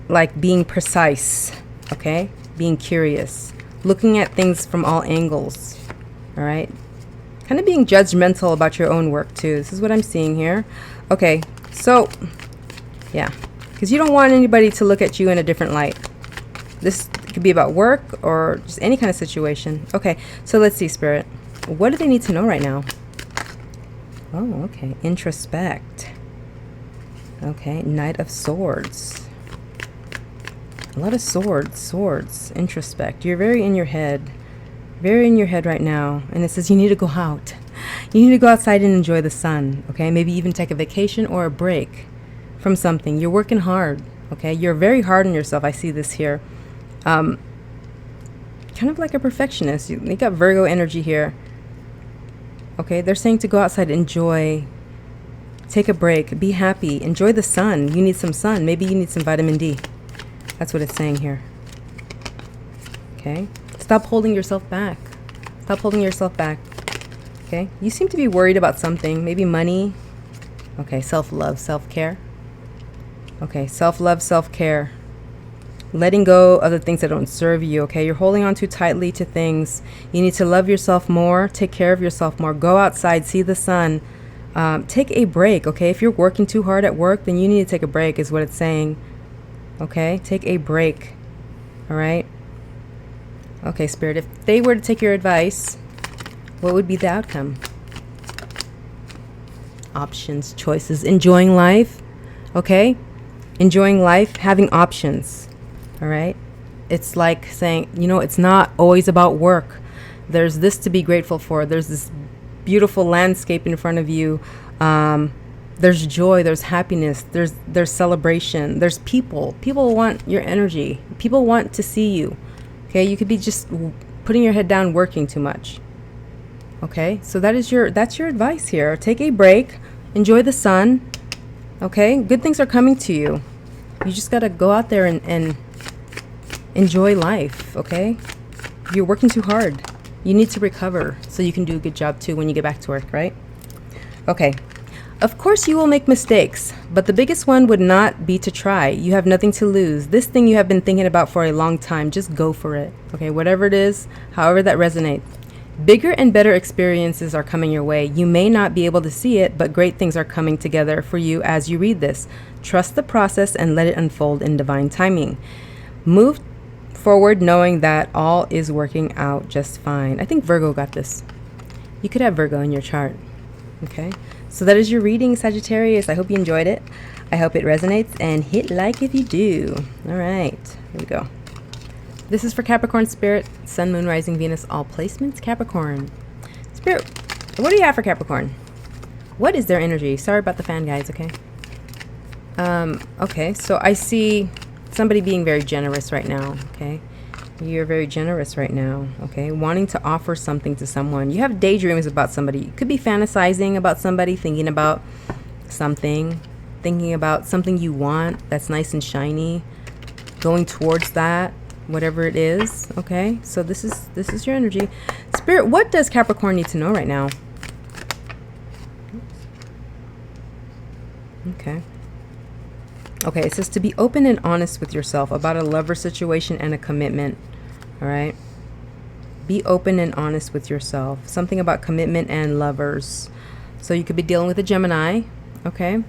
like being precise, okay? Being curious, looking at things from all angles, all right? Kind of being judgmental about your own work too. This is what I'm seeing here. Okay, so yeah. Because you don't want anybody to look at you in a different light. This could be about work or just any kind of situation. Okay, so let's see, Spirit. What do they need to know right now? Oh, okay. Introspect. Okay, Knight of Swords. A lot of swords. Introspect. You're very in your head. Very in your head right now. And it says you need to go out. You need to go outside and enjoy the sun. Okay, maybe even take a vacation or a break from something. You're working hard, okay? You're very hard on yourself. I see this here. Kind of like a perfectionist. You got Virgo energy here. Okay, they're saying to go outside, enjoy Take a break. Be happy. Enjoy the sun. You need some sun. Maybe you need some vitamin D. That's what it's saying here. Okay? Stop holding yourself back. Stop holding yourself back. Okay? You seem to be worried about something. Maybe money. Okay, self-love, self-care. Okay, self-love, self-care. Letting go of the things that don't serve you, okay? You're holding on too tightly to things. You need to love yourself more. Take care of yourself more. Go outside. See the sun. Take a break, okay? If you're working too hard at work, then you need to take a break is what it's saying. Okay? Take a break. All right? Okay, Spirit, if they were to take your advice, what would be the outcome? Options, choices, enjoying life, okay? Enjoying life, having options, all right? It's like saying, you know, it's not always about work. There's this to be grateful for. There's this beautiful landscape in front of you. There's joy, there's happiness, there's celebration, there's people. People want your energy. People want to see you. Okay, you could be just putting your head down working too much. Okay, so that's your advice here. Take a break, enjoy the sun. Okay, good things are coming to you. You just gotta go out there and enjoy life. Okay, you're working too hard. You need to recover so you can do a good job too when you get back to work, right? Okay. Of course you will make mistakes, but the biggest one would not be to try. You have nothing to lose. This thing you have been thinking about for a long time, just go for it. Okay, whatever it is, however that resonates. Bigger and better experiences are coming your way. You may not be able to see it, but great things are coming together for you as you read this. Trust the process and let it unfold in divine timing. Move forward knowing that all is working out just fine. I think Virgo got this. You could have Virgo in your chart. Okay, so that is your reading, Sagittarius. I hope you enjoyed it. I hope it resonates, and hit like if you do. All right, here we go. This is for Capricorn Spirit, Sun, Moon, Rising, Venus, all placements, Capricorn. Spirit, what do you have for Capricorn? What is their energy? Sorry about the fan, guys, okay? Okay, so I see somebody being very generous right now, okay? You're very generous right now, okay? Wanting to offer something to someone. You have daydreams about somebody. You could be fantasizing about somebody, thinking about something you want that's nice and shiny, going towards that, whatever it is, okay? So this is your energy. Spirit, what does Capricorn need to know right now? Okay. Okay, it says to be open and honest with yourself about a lover situation and a commitment. All right. Be open and honest with yourself. Something about commitment and lovers. So you could be dealing with a Gemini, okay?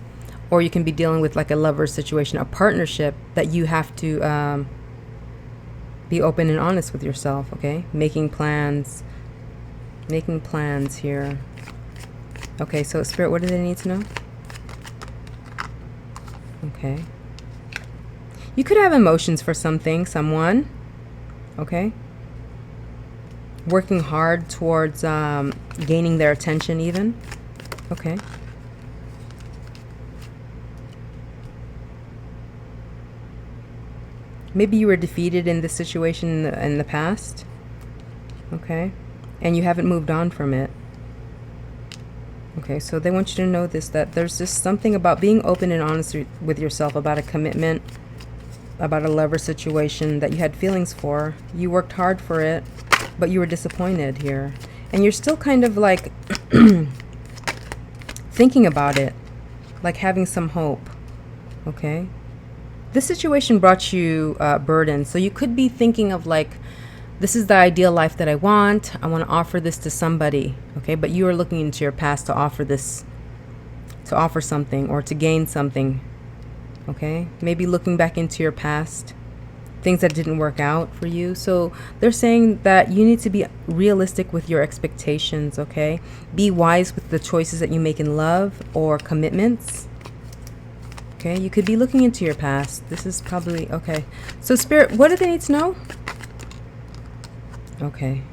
Or you can be dealing with like a lover situation, a partnership that you have to be open and honest with yourself, okay? Making plans here. Okay, so Spirit, what do they need to know? Okay. You could have emotions for something, someone. Okay. Working hard towards gaining their attention even. Okay. Maybe you were defeated in this situation in the past. Okay. And you haven't moved on from it. Okay, so they want you to know this, that there's just something about being open and honest with yourself about a commitment, about a lover situation that you had feelings for. You worked hard for it, but you were disappointed here. And you're still kind of like thinking about it, like having some hope. Okay? This situation brought you burden. So you could be thinking of like, this is the ideal life that I want. I want to offer this to somebody. Okay, but you are looking into your past to offer this, to offer something or to gain something. Okay, maybe looking back into your past, things that didn't work out for you. So they're saying that you need to be realistic with your expectations. Okay, be wise with the choices that you make in love or commitments. Okay, you could be looking into your past. This is probably okay. So Spirit, what do they need to know? Okay.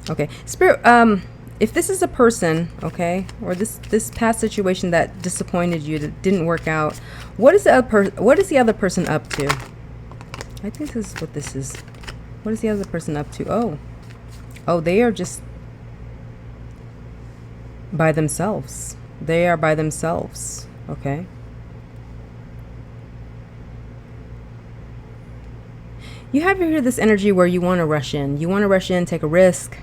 Okay, Spirit, if this is a person, okay, or this past situation that disappointed you, that didn't work out, what is the other person up to? I think this is what this is. What is the other person up to? Oh, they are just by themselves. They are by themselves. Okay. You have here this energy where you want to rush in. You want to rush in, take a risk.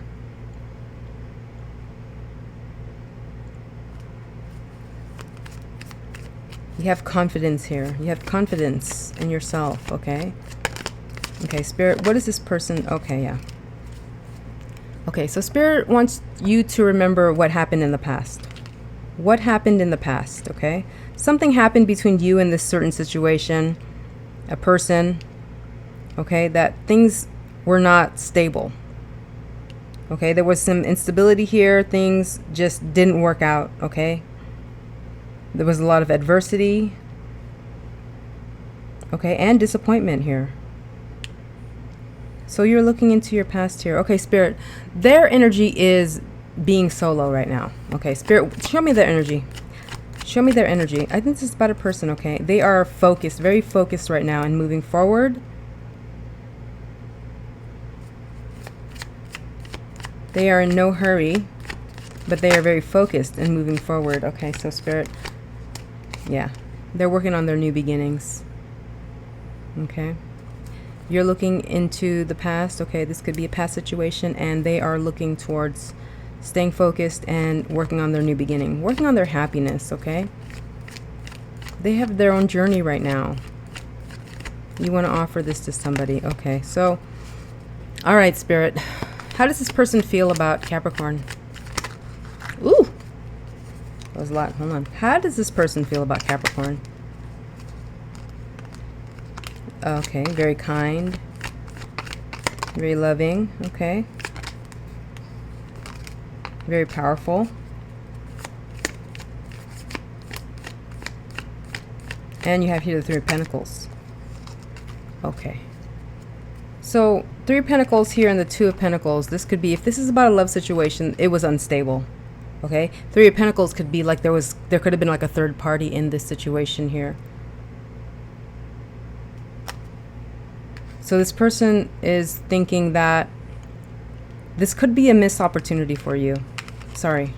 You have confidence here. You have confidence in yourself, okay? Okay, Spirit, what is this person? Okay, yeah. Okay, so Spirit wants you to remember what happened in the past. What happened in the past, okay? Something happened between you and this certain situation, a person, okay, that things were not stable. Okay, there was some instability here. Things just didn't work out, okay? There was a lot of adversity, okay, and disappointment here. So you're looking into your past here. Okay, Spirit, their energy is being solo right now. Okay, Spirit, show me their energy. Show me their energy. I think this is about a person, okay? They are focused, very focused right now and moving forward. They are in no hurry, but they are very focused and moving forward. Okay, so Spirit, yeah, they're working on their new beginnings. Okay. You're looking into the past. Okay, this could be a past situation, and they are looking towards staying focused and working on their new beginning, working on their happiness, okay? They have their own journey right now. You want to offer this to somebody. Okay, so, all right, Spirit. How does this person feel about Capricorn? Ooh, that was a lot. Hold on. How does this person feel about Capricorn? Okay, very kind, very loving, okay, very powerful, and you have here the Three of Pentacles. Okay, so Three of Pentacles here and the Two of Pentacles. This could be, if this is about a love situation, it was unstable. Okay, Three of Pentacles could be like there could have been like a third party in this situation here. So this person is thinking that this could be a missed opportunity for you. Sorry.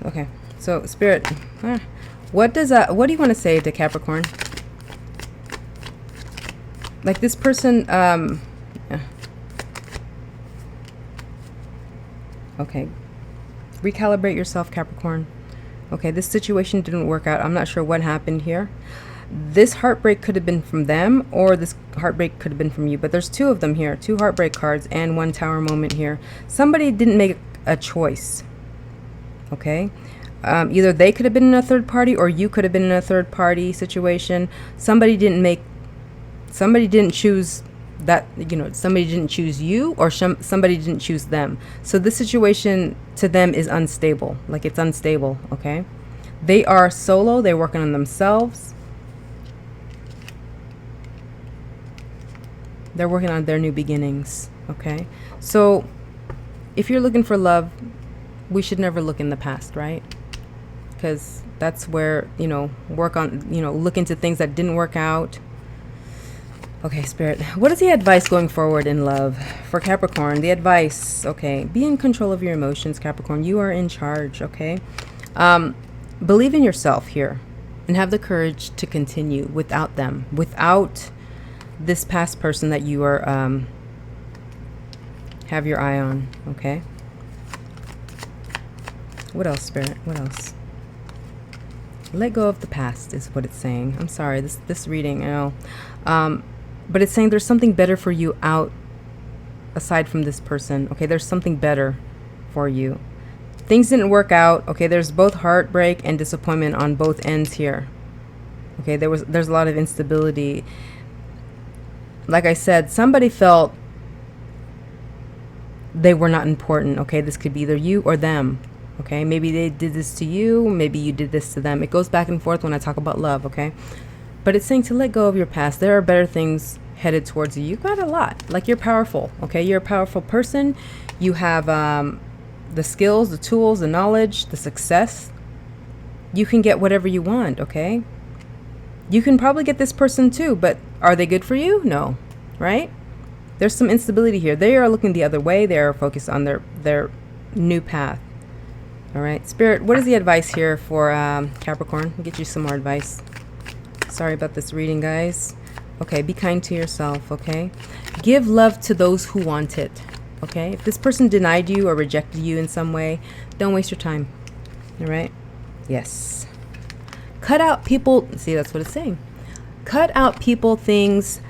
Okay. So Spirit, what do you want to say to Capricorn? Like this person, okay. Recalibrate yourself, Capricorn. Okay, this situation didn't work out. I'm not sure what happened here. This heartbreak could have been from them, or this heartbreak could have been from you, but there's two of them here, two heartbreak cards and one Tower moment here. Somebody didn't make a choice. Okay, either they could have been in a third party, or you could have been in a third party situation. Somebody didn't choose that, you know, somebody didn't choose you, or somebody didn't choose them. So this situation to them is unstable, like it's unstable. Okay, they are solo, they're working on themselves. They're working on their new beginnings, okay? So if you're looking for love, we should never look in the past, right? Because that's where, you know, work on, you know, look into things that didn't work out. Okay, Spirit, what is the advice going forward in love for Capricorn? The advice, okay, be in control of your emotions, Capricorn. You are in charge, okay? Believe in yourself here and have the courage to continue without them, without this past person that you are have your eye on. Okay, what else, Spirit? What else? Let go of the past is what it's saying. I'm sorry, this reading, I know, but it's saying there's something better for you out aside from this person. Okay, there's something better for you. Things didn't work out. Okay, there's both heartbreak and disappointment on both ends here. Okay, there's a lot of instability. Like I said, somebody felt they were not important. Okay, this could be either you or them. Okay, maybe they did this to you, maybe you did this to them. It goes back and forth when I talk about love. Okay, but it's saying to let go of your past. There are better things headed towards you. You got a lot. Like, you're powerful. Okay, you're a powerful person. You have the skills, the tools, the knowledge, the success. You can get whatever you want. Okay, you can probably get this person too, but are they good for you? No, right? There's some instability here. They are looking the other way. They are focused on their new path. All right, Spirit, what is the advice here for Capricorn? I'll get you some more advice. Sorry about this reading, guys. Okay, be kind to yourself, okay? Give love to those who want it, okay? If this person denied you or rejected you in some way, don't waste your time, all right? Yes. Cut out people, see, that's what it's saying. Cut out people, things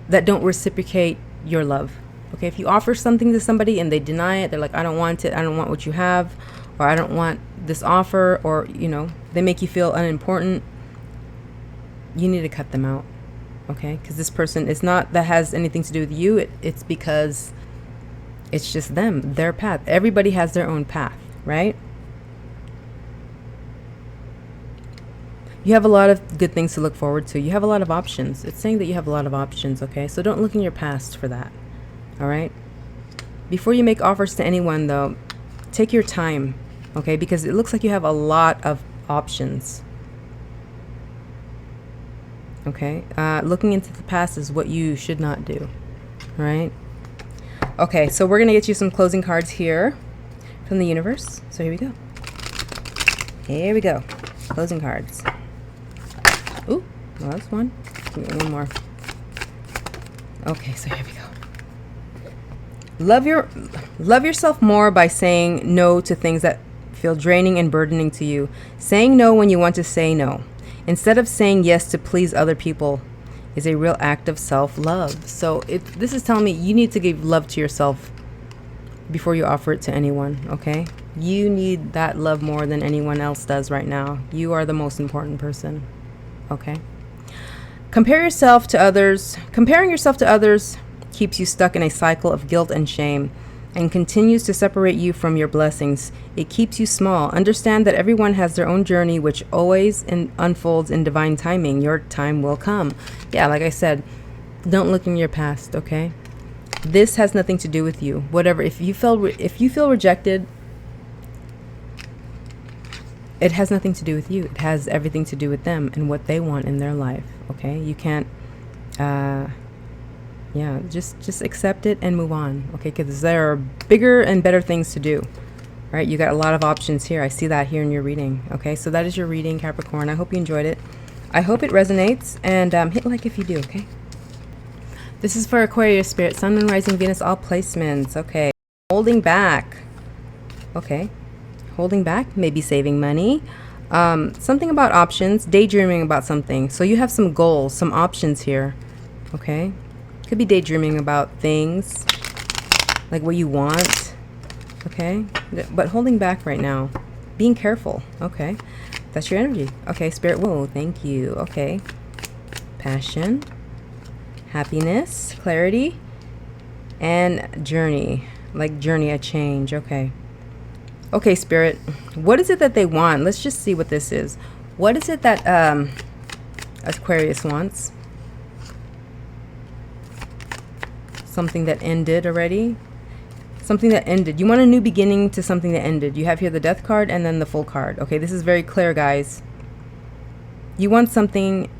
that don't reciprocate your love, okay? If you offer something to somebody and they deny it, they're like, I don't want it, I don't want what you have, or I don't want this offer, or, you know, they make you feel unimportant, you need to cut them out. Okay, because this person is not, that has anything to do with you. It's because it's just them, their path. Everybody has their own path, right? You have a lot of good things to look forward to. You have a lot of options. It's saying that you have a lot of options, okay? So don't look in your past for that, all right? Before you make offers to anyone, though, take your time, okay? Because it looks like you have a lot of options. Okay, looking into the past is what you should not do, right? Okay, so we're gonna get you some closing cards here from the universe. So here we go. Here we go. Closing cards. Ooh, well, that's one. One more. Okay, so here we go. Love yourself more by saying no to things that feel draining and burdening to you. Saying no when you want to say no, instead of saying yes to please other people, is a real act of self-love. So this is telling me you need to give love to yourself before you offer it to anyone, okay? You need that love more than anyone else does right now. You are the most important person, okay? Comparing yourself to others keeps you stuck in a cycle of guilt and shame and continues to separate you from your blessings. It keeps you small. Understand that everyone has their own journey, which always unfolds in divine timing. Your time will come. Yeah, like I said, don't look in your past, okay? This has nothing to do with you. Whatever, if you feel rejected, it has nothing to do with you. It has everything to do with them and what they want in their life, okay? You can't, yeah, just accept it and move on, okay? Because there are bigger and better things to do, right? You got a lot of options here. I see that here in your reading, okay? So that is your reading, Capricorn. I hope you enjoyed it. I hope it resonates, and hit like if you do, okay? This is for Aquarius, Spirit, Sun, Moon, Rising, Venus, all placements, okay? Holding back, okay? Holding back, maybe saving money. Something about options, daydreaming about something. So you have some goals, some options here, okay? Could be daydreaming about things, like what you want, okay? But holding back right now, being careful, okay? That's your energy. Okay, Spirit, whoa, thank you, okay? Passion, happiness, clarity, and journey, like journey, a change, okay? Okay, Spirit, what is it that they want? Let's just see what this is. What is it that Aquarius wants? Something that ended already. Something that ended. You want a new beginning to something that ended. You have here the Death card and then the Full card. Okay, this is very clear, guys. You want something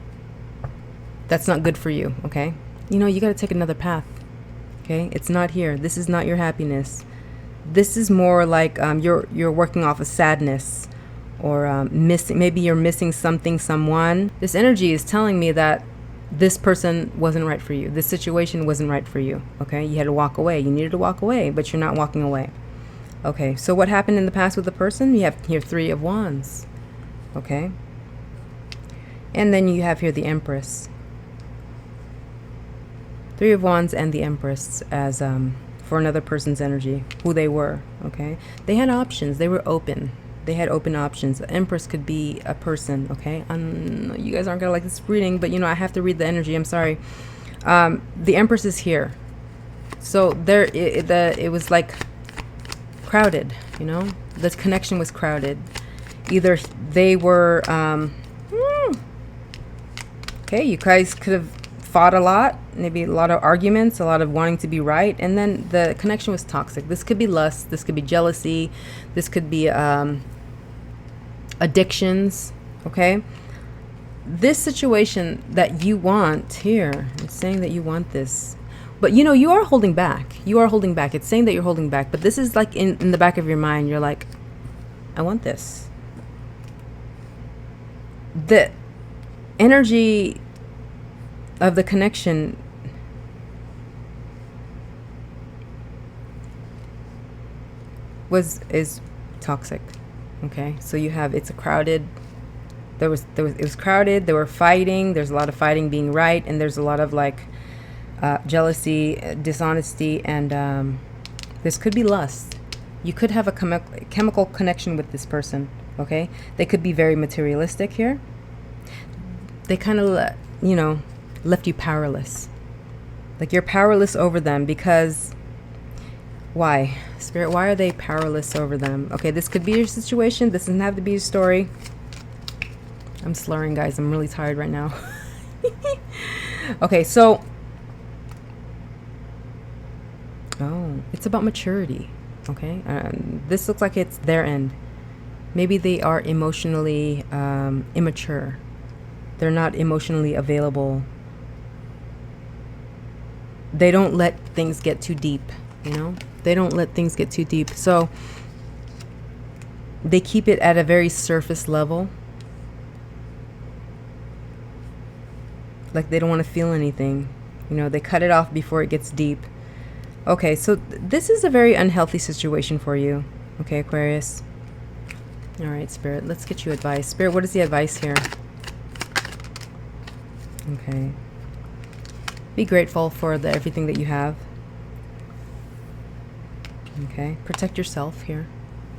that's not good for you, okay? You know, you got to take another path, okay? It's not here. This is not your happiness. This is more like you're working off of sadness or missing. Maybe you're missing something, someone. This energy is telling me that this person wasn't right for you. This situation wasn't right for you, okay? You had to walk away. You needed to walk away, but you're not walking away. Okay, so what happened in the past with the person? You have here 3 of Wands, okay? And then you have here the Empress. 3 of Wands and the Empress as for another person's energy, who they were, okay? They had options. They were open. They had open options. The Empress could be a person, okay? You guys aren't gonna like this reading, but you know, I have to read the energy. I'm sorry. The Empress is here. So there, it was like crowded, you know? The connection was crowded. Either they were, okay, you guys could have fought a lot, maybe a lot of arguments, a lot of wanting to be right, and then the connection was toxic. This could be lust, this could be jealousy, this could be addictions, okay? This situation that you want here, it's saying that you want this. But you know, you are holding back. You are holding back. It's saying that you're holding back. But this is like in the back of your mind. You're like, I want this. The energy of the connection is toxic. Okay, so you have, it's a crowded, it was crowded, there were fighting, there's a lot of fighting being right, and there's a lot of like jealousy, dishonesty, and this could be lust. You could have a chemical connection with this person. Okay, they could be very materialistic here. They kind of, you know, left you powerless. Like you're powerless over them because, why? Spirit, why are they powerless over them? Okay, this could be your situation. This doesn't have to be your story. I'm slurring, guys. I'm really tired right now. Okay, so, oh, it's about maturity. Okay, this looks like it's their end. Maybe they are emotionally immature. They're not emotionally available. They don't let things get too deep, you know? They don't let things get too deep. So they keep it at a very surface level. Like they don't want to feel anything. You know, they cut it off before it gets deep. Okay, so this is a very unhealthy situation for you. Okay, Aquarius. All right, Spirit, let's get you advice. Spirit, what is the advice here? Okay. Be grateful for everything that you have. Okay. Protect yourself here.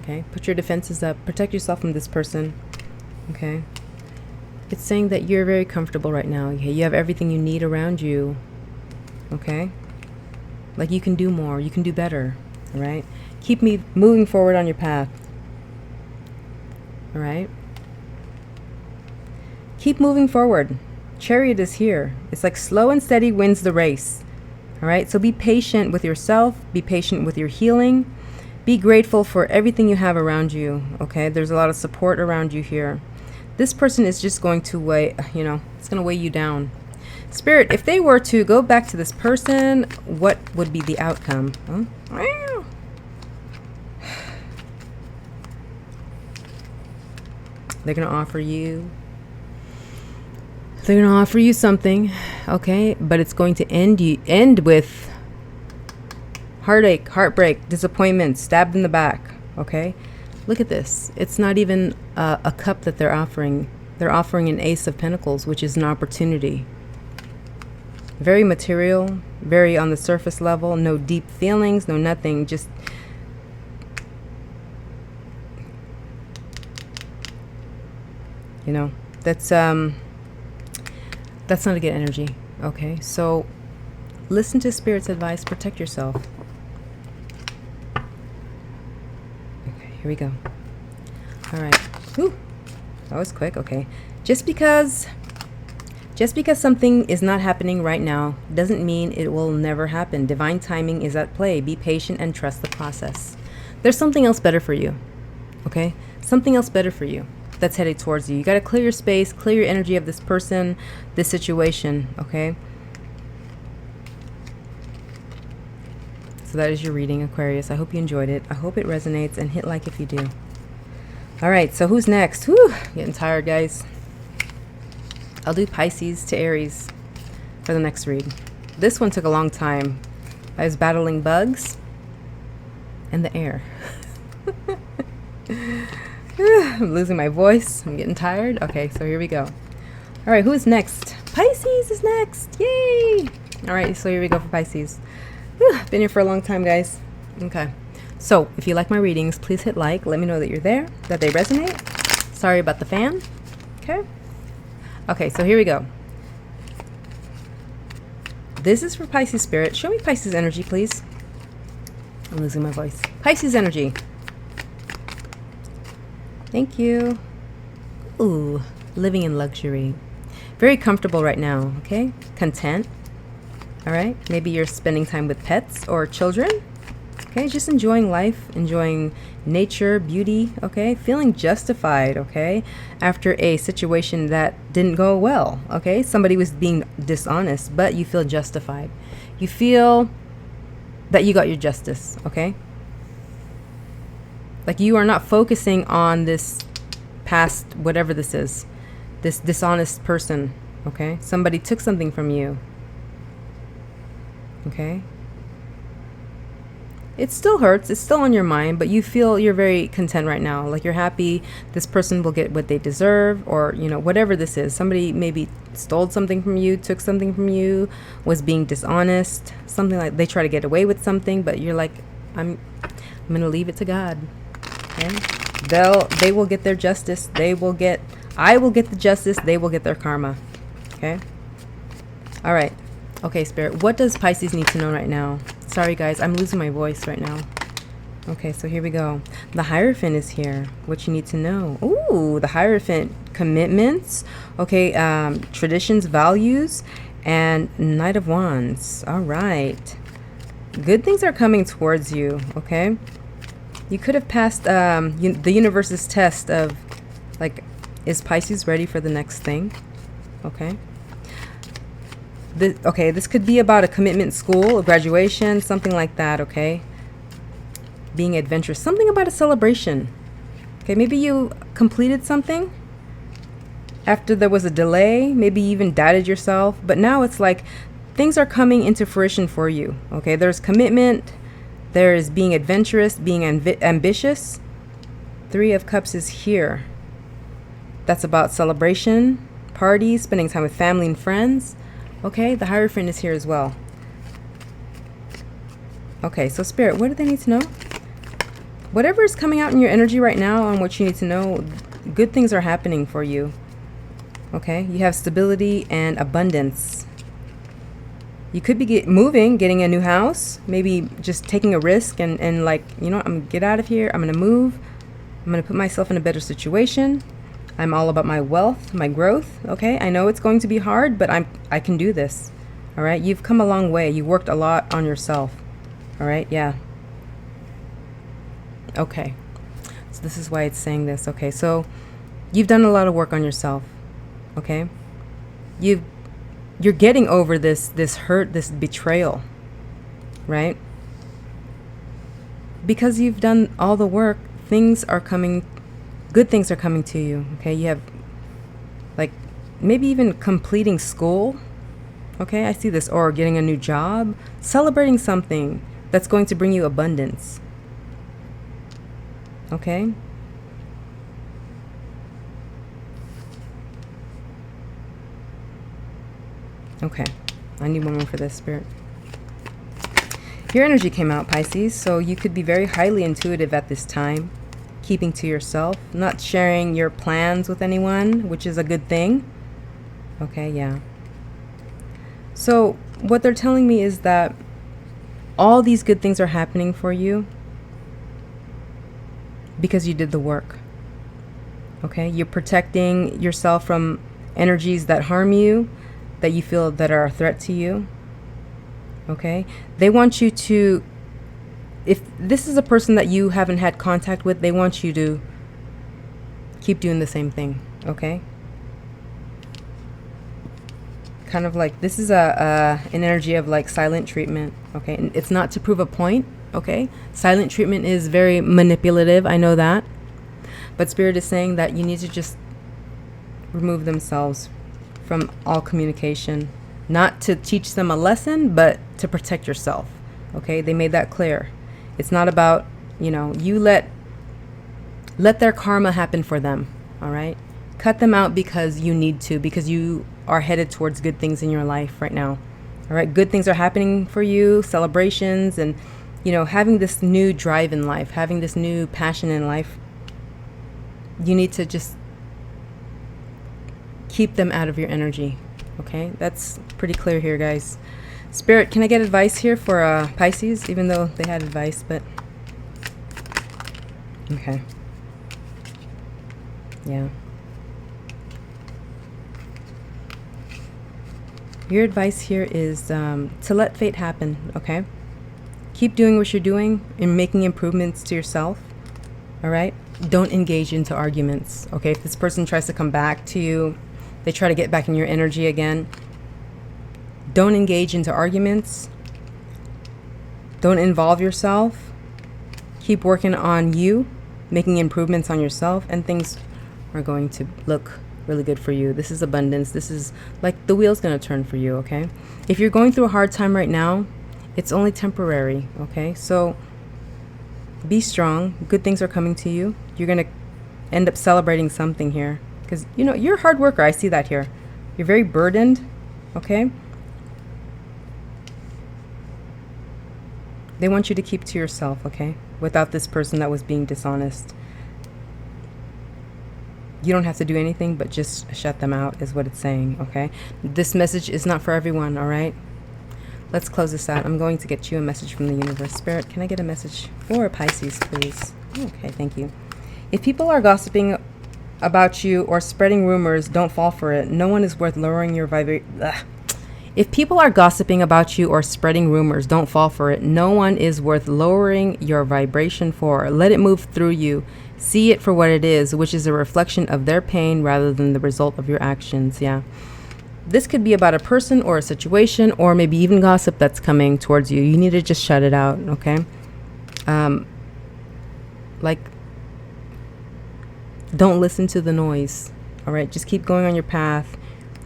Okay. Put your defenses up. Protect yourself from this person. Okay. It's saying that you're very comfortable right now. Okay. You have everything you need around you. Okay. Like you can do more. You can do better. All right. Keep me moving forward on your path. All right. Keep moving forward. Chariot is here. It's like slow and steady wins the race. All right. So be patient with yourself. Be patient with your healing. Be grateful for everything you have around you. Okay. There's a lot of support around you here. This person is just going to weigh, you know, it's going to weigh you down. Spirit, if they were to go back to this person, what would be the outcome? Huh? They're going to offer you something, okay? But it's going to end with heartache, heartbreak, disappointment, stabbed in the back, okay? Look at this. It's not even a cup that they're offering. They're offering an Ace of Pentacles, which is an opportunity. Very material, very on the surface level, no deep feelings, no nothing, just you know, that's not a good energy. Okay, so listen to Spirit's advice, protect yourself. Okay, here we go. All right. Whew. That was quick. Okay. Just because something is not happening right now doesn't mean it will never happen. Divine timing is at play. Be patient and trust the process. There's something else better for you. Okay? Something else better for you that's headed towards you. You got to clear your space, clear your energy of this person, this situation, okay? So that is your reading, Aquarius. I hope you enjoyed it. I hope it resonates, and hit like if you do. All right, so who's next? Whew, getting tired, guys. I'll do Pisces to Aries for the next read. This one took a long time. I was battling bugs and the air. I'm losing my voice. I'm getting tired. Okay, so here we go. All right, who is next? Pisces is next. Yay! All right, so here we go for Pisces. Been here for a long time, guys. Okay, so if you like my readings, please hit like. Let me know that you're there, that they resonate. Sorry about the fan. Okay. Okay, so here we go. This is for Pisces Spirit. Show me Pisces energy, please. I'm losing my voice. Pisces energy. Thank you. Ooh, living in luxury. Very comfortable right now, okay? Content. All right? Maybe you're spending time with pets or children. Okay? Just enjoying life, enjoying nature, beauty, okay? Feeling justified, okay? After a situation that didn't go well, okay? Somebody was being dishonest, but you feel justified. You feel that you got your justice, okay? Like you are not focusing on this past, whatever this is, this dishonest person, okay? Somebody took something from you, okay? It still hurts, it's still on your mind, but you feel you're very content right now. Like you're happy this person will get what they deserve, or, you know, whatever this is. Somebody maybe stole something from you, took something from you, was being dishonest, something like they try to get away with something, but you're like, I'm going to leave it to God. Okay? They will get their justice. I will get the justice. They will get their karma. Okay? All right. Okay, Spirit, what does Pisces need to know right now? Sorry, guys, I'm losing my voice right now. Okay, so here we go. The Hierophant is here. What you need to know. Ooh, the Hierophant. Commitments. Okay, traditions, values, and Knight of Wands. All right. Good things are coming towards you, okay? You could have passed the universe's test of, like, is Pisces ready for the next thing? Okay. This could be about a commitment in school, a graduation, something like that, okay? Being adventurous, something about a celebration. Okay, maybe you completed something after there was a delay, maybe you even doubted yourself, but now it's like things are coming into fruition for you, okay? There's commitment, there is being adventurous, being ambitious. 3 of Cups is here. That's about celebration, parties, spending time with family and friends. Okay, the Hierophant is here as well. Okay, so Spirit, what do they need to know? Whatever is coming out in your energy right now on what you need to know, good things are happening for you. Okay, you have stability and abundance. You could be moving, getting a new house, maybe just taking a risk and like, you know, I'm gonna get out of here, I'm gonna move, I'm gonna put myself in a better situation. I'm all about my wealth, my growth, okay? I know it's going to be hard, but I can do this, all right? You've come a long way. You worked a lot on yourself, all right? Yeah. Okay. So this is why it's saying this, okay? So you've done a lot of work on yourself, okay? You're getting over this hurt, this betrayal, right? Because you've done all the work, things are coming. Good things are coming to you, okay? You have, like, maybe even completing school, okay? I see this, or getting a new job, celebrating something that's going to bring you abundance, okay? Okay, I need one more for this, Spirit. Your energy came out, Pisces, so you could be very highly intuitive at this time. Keeping to yourself, not sharing your plans with anyone, which is a good thing. Okay, yeah. So what they're telling me is that all these good things are happening for you because you did the work. Okay, you're protecting yourself from energies that harm you, that you feel that are a threat to you. Okay, they want you to, if this is a person that you haven't had contact with, they want you to keep doing the same thing, okay? Kind of like, this is an energy of like silent treatment, okay? And it's not to prove a point, okay? Silent treatment is very manipulative, I know that. But Spirit is saying that you need to just remove themselves from all communication. Not to teach them a lesson, but to protect yourself, okay? They made that clear. It's not about, you know, you let their karma happen for them, all right? Cut them out because you need to, because you are headed towards good things in your life right now, all right? Good things are happening for you, celebrations, and, you know, having this new drive in life, having this new passion in life. You need to just keep them out of your energy, okay? That's pretty clear here, guys. Spirit, can I get advice here for Pisces, even though they had advice, but okay. Yeah. Your advice here is to let fate happen, okay? Keep doing what you're doing and making improvements to yourself, all right? Don't engage into arguments, okay? If this person tries to come back to you, they try to get back in your energy again, don't engage into arguments. Don't involve yourself. Keep working on you, making improvements on yourself, and things are going to look really good for you. This is abundance. This is like the wheel's going to turn for you, okay? If you're going through a hard time right now, it's only temporary, okay? So be strong. Good things are coming to you. You're going to end up celebrating something here because, you know, you're a hard worker. I see that here. You're very burdened, okay? They want you to keep to yourself, okay? Without this person that was being dishonest. You don't have to do anything but just shut them out is what it's saying, okay? This message is not for everyone, all right? Let's close this out. I'm going to get you a message from the universe. Spirit, can I get a message for Pisces, please? Okay, thank you. If people are gossiping about you or spreading rumors, don't fall for it. No one is worth lowering your vibration. If people are gossiping about you or spreading rumors, don't fall for it. No one is worth lowering your vibration for. Let it move through you. See it for what it is, which is a reflection of their pain rather than the result of your actions. Yeah. This could be about a person or a situation or maybe even gossip that's coming towards you. You need to just shut it out, okay? Like, don't listen to the noise, all right? Just keep going on your path.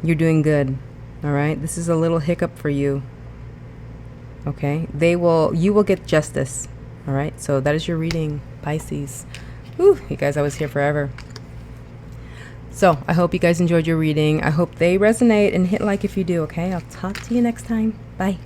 You're doing good, all right? This is a little hiccup for you, okay? You will get justice, all right? So that is your reading, Pisces. Whew, you guys, I was here forever. So I hope you guys enjoyed your reading. I hope they resonate, and hit like if you do, okay? I'll talk to you next time. Bye.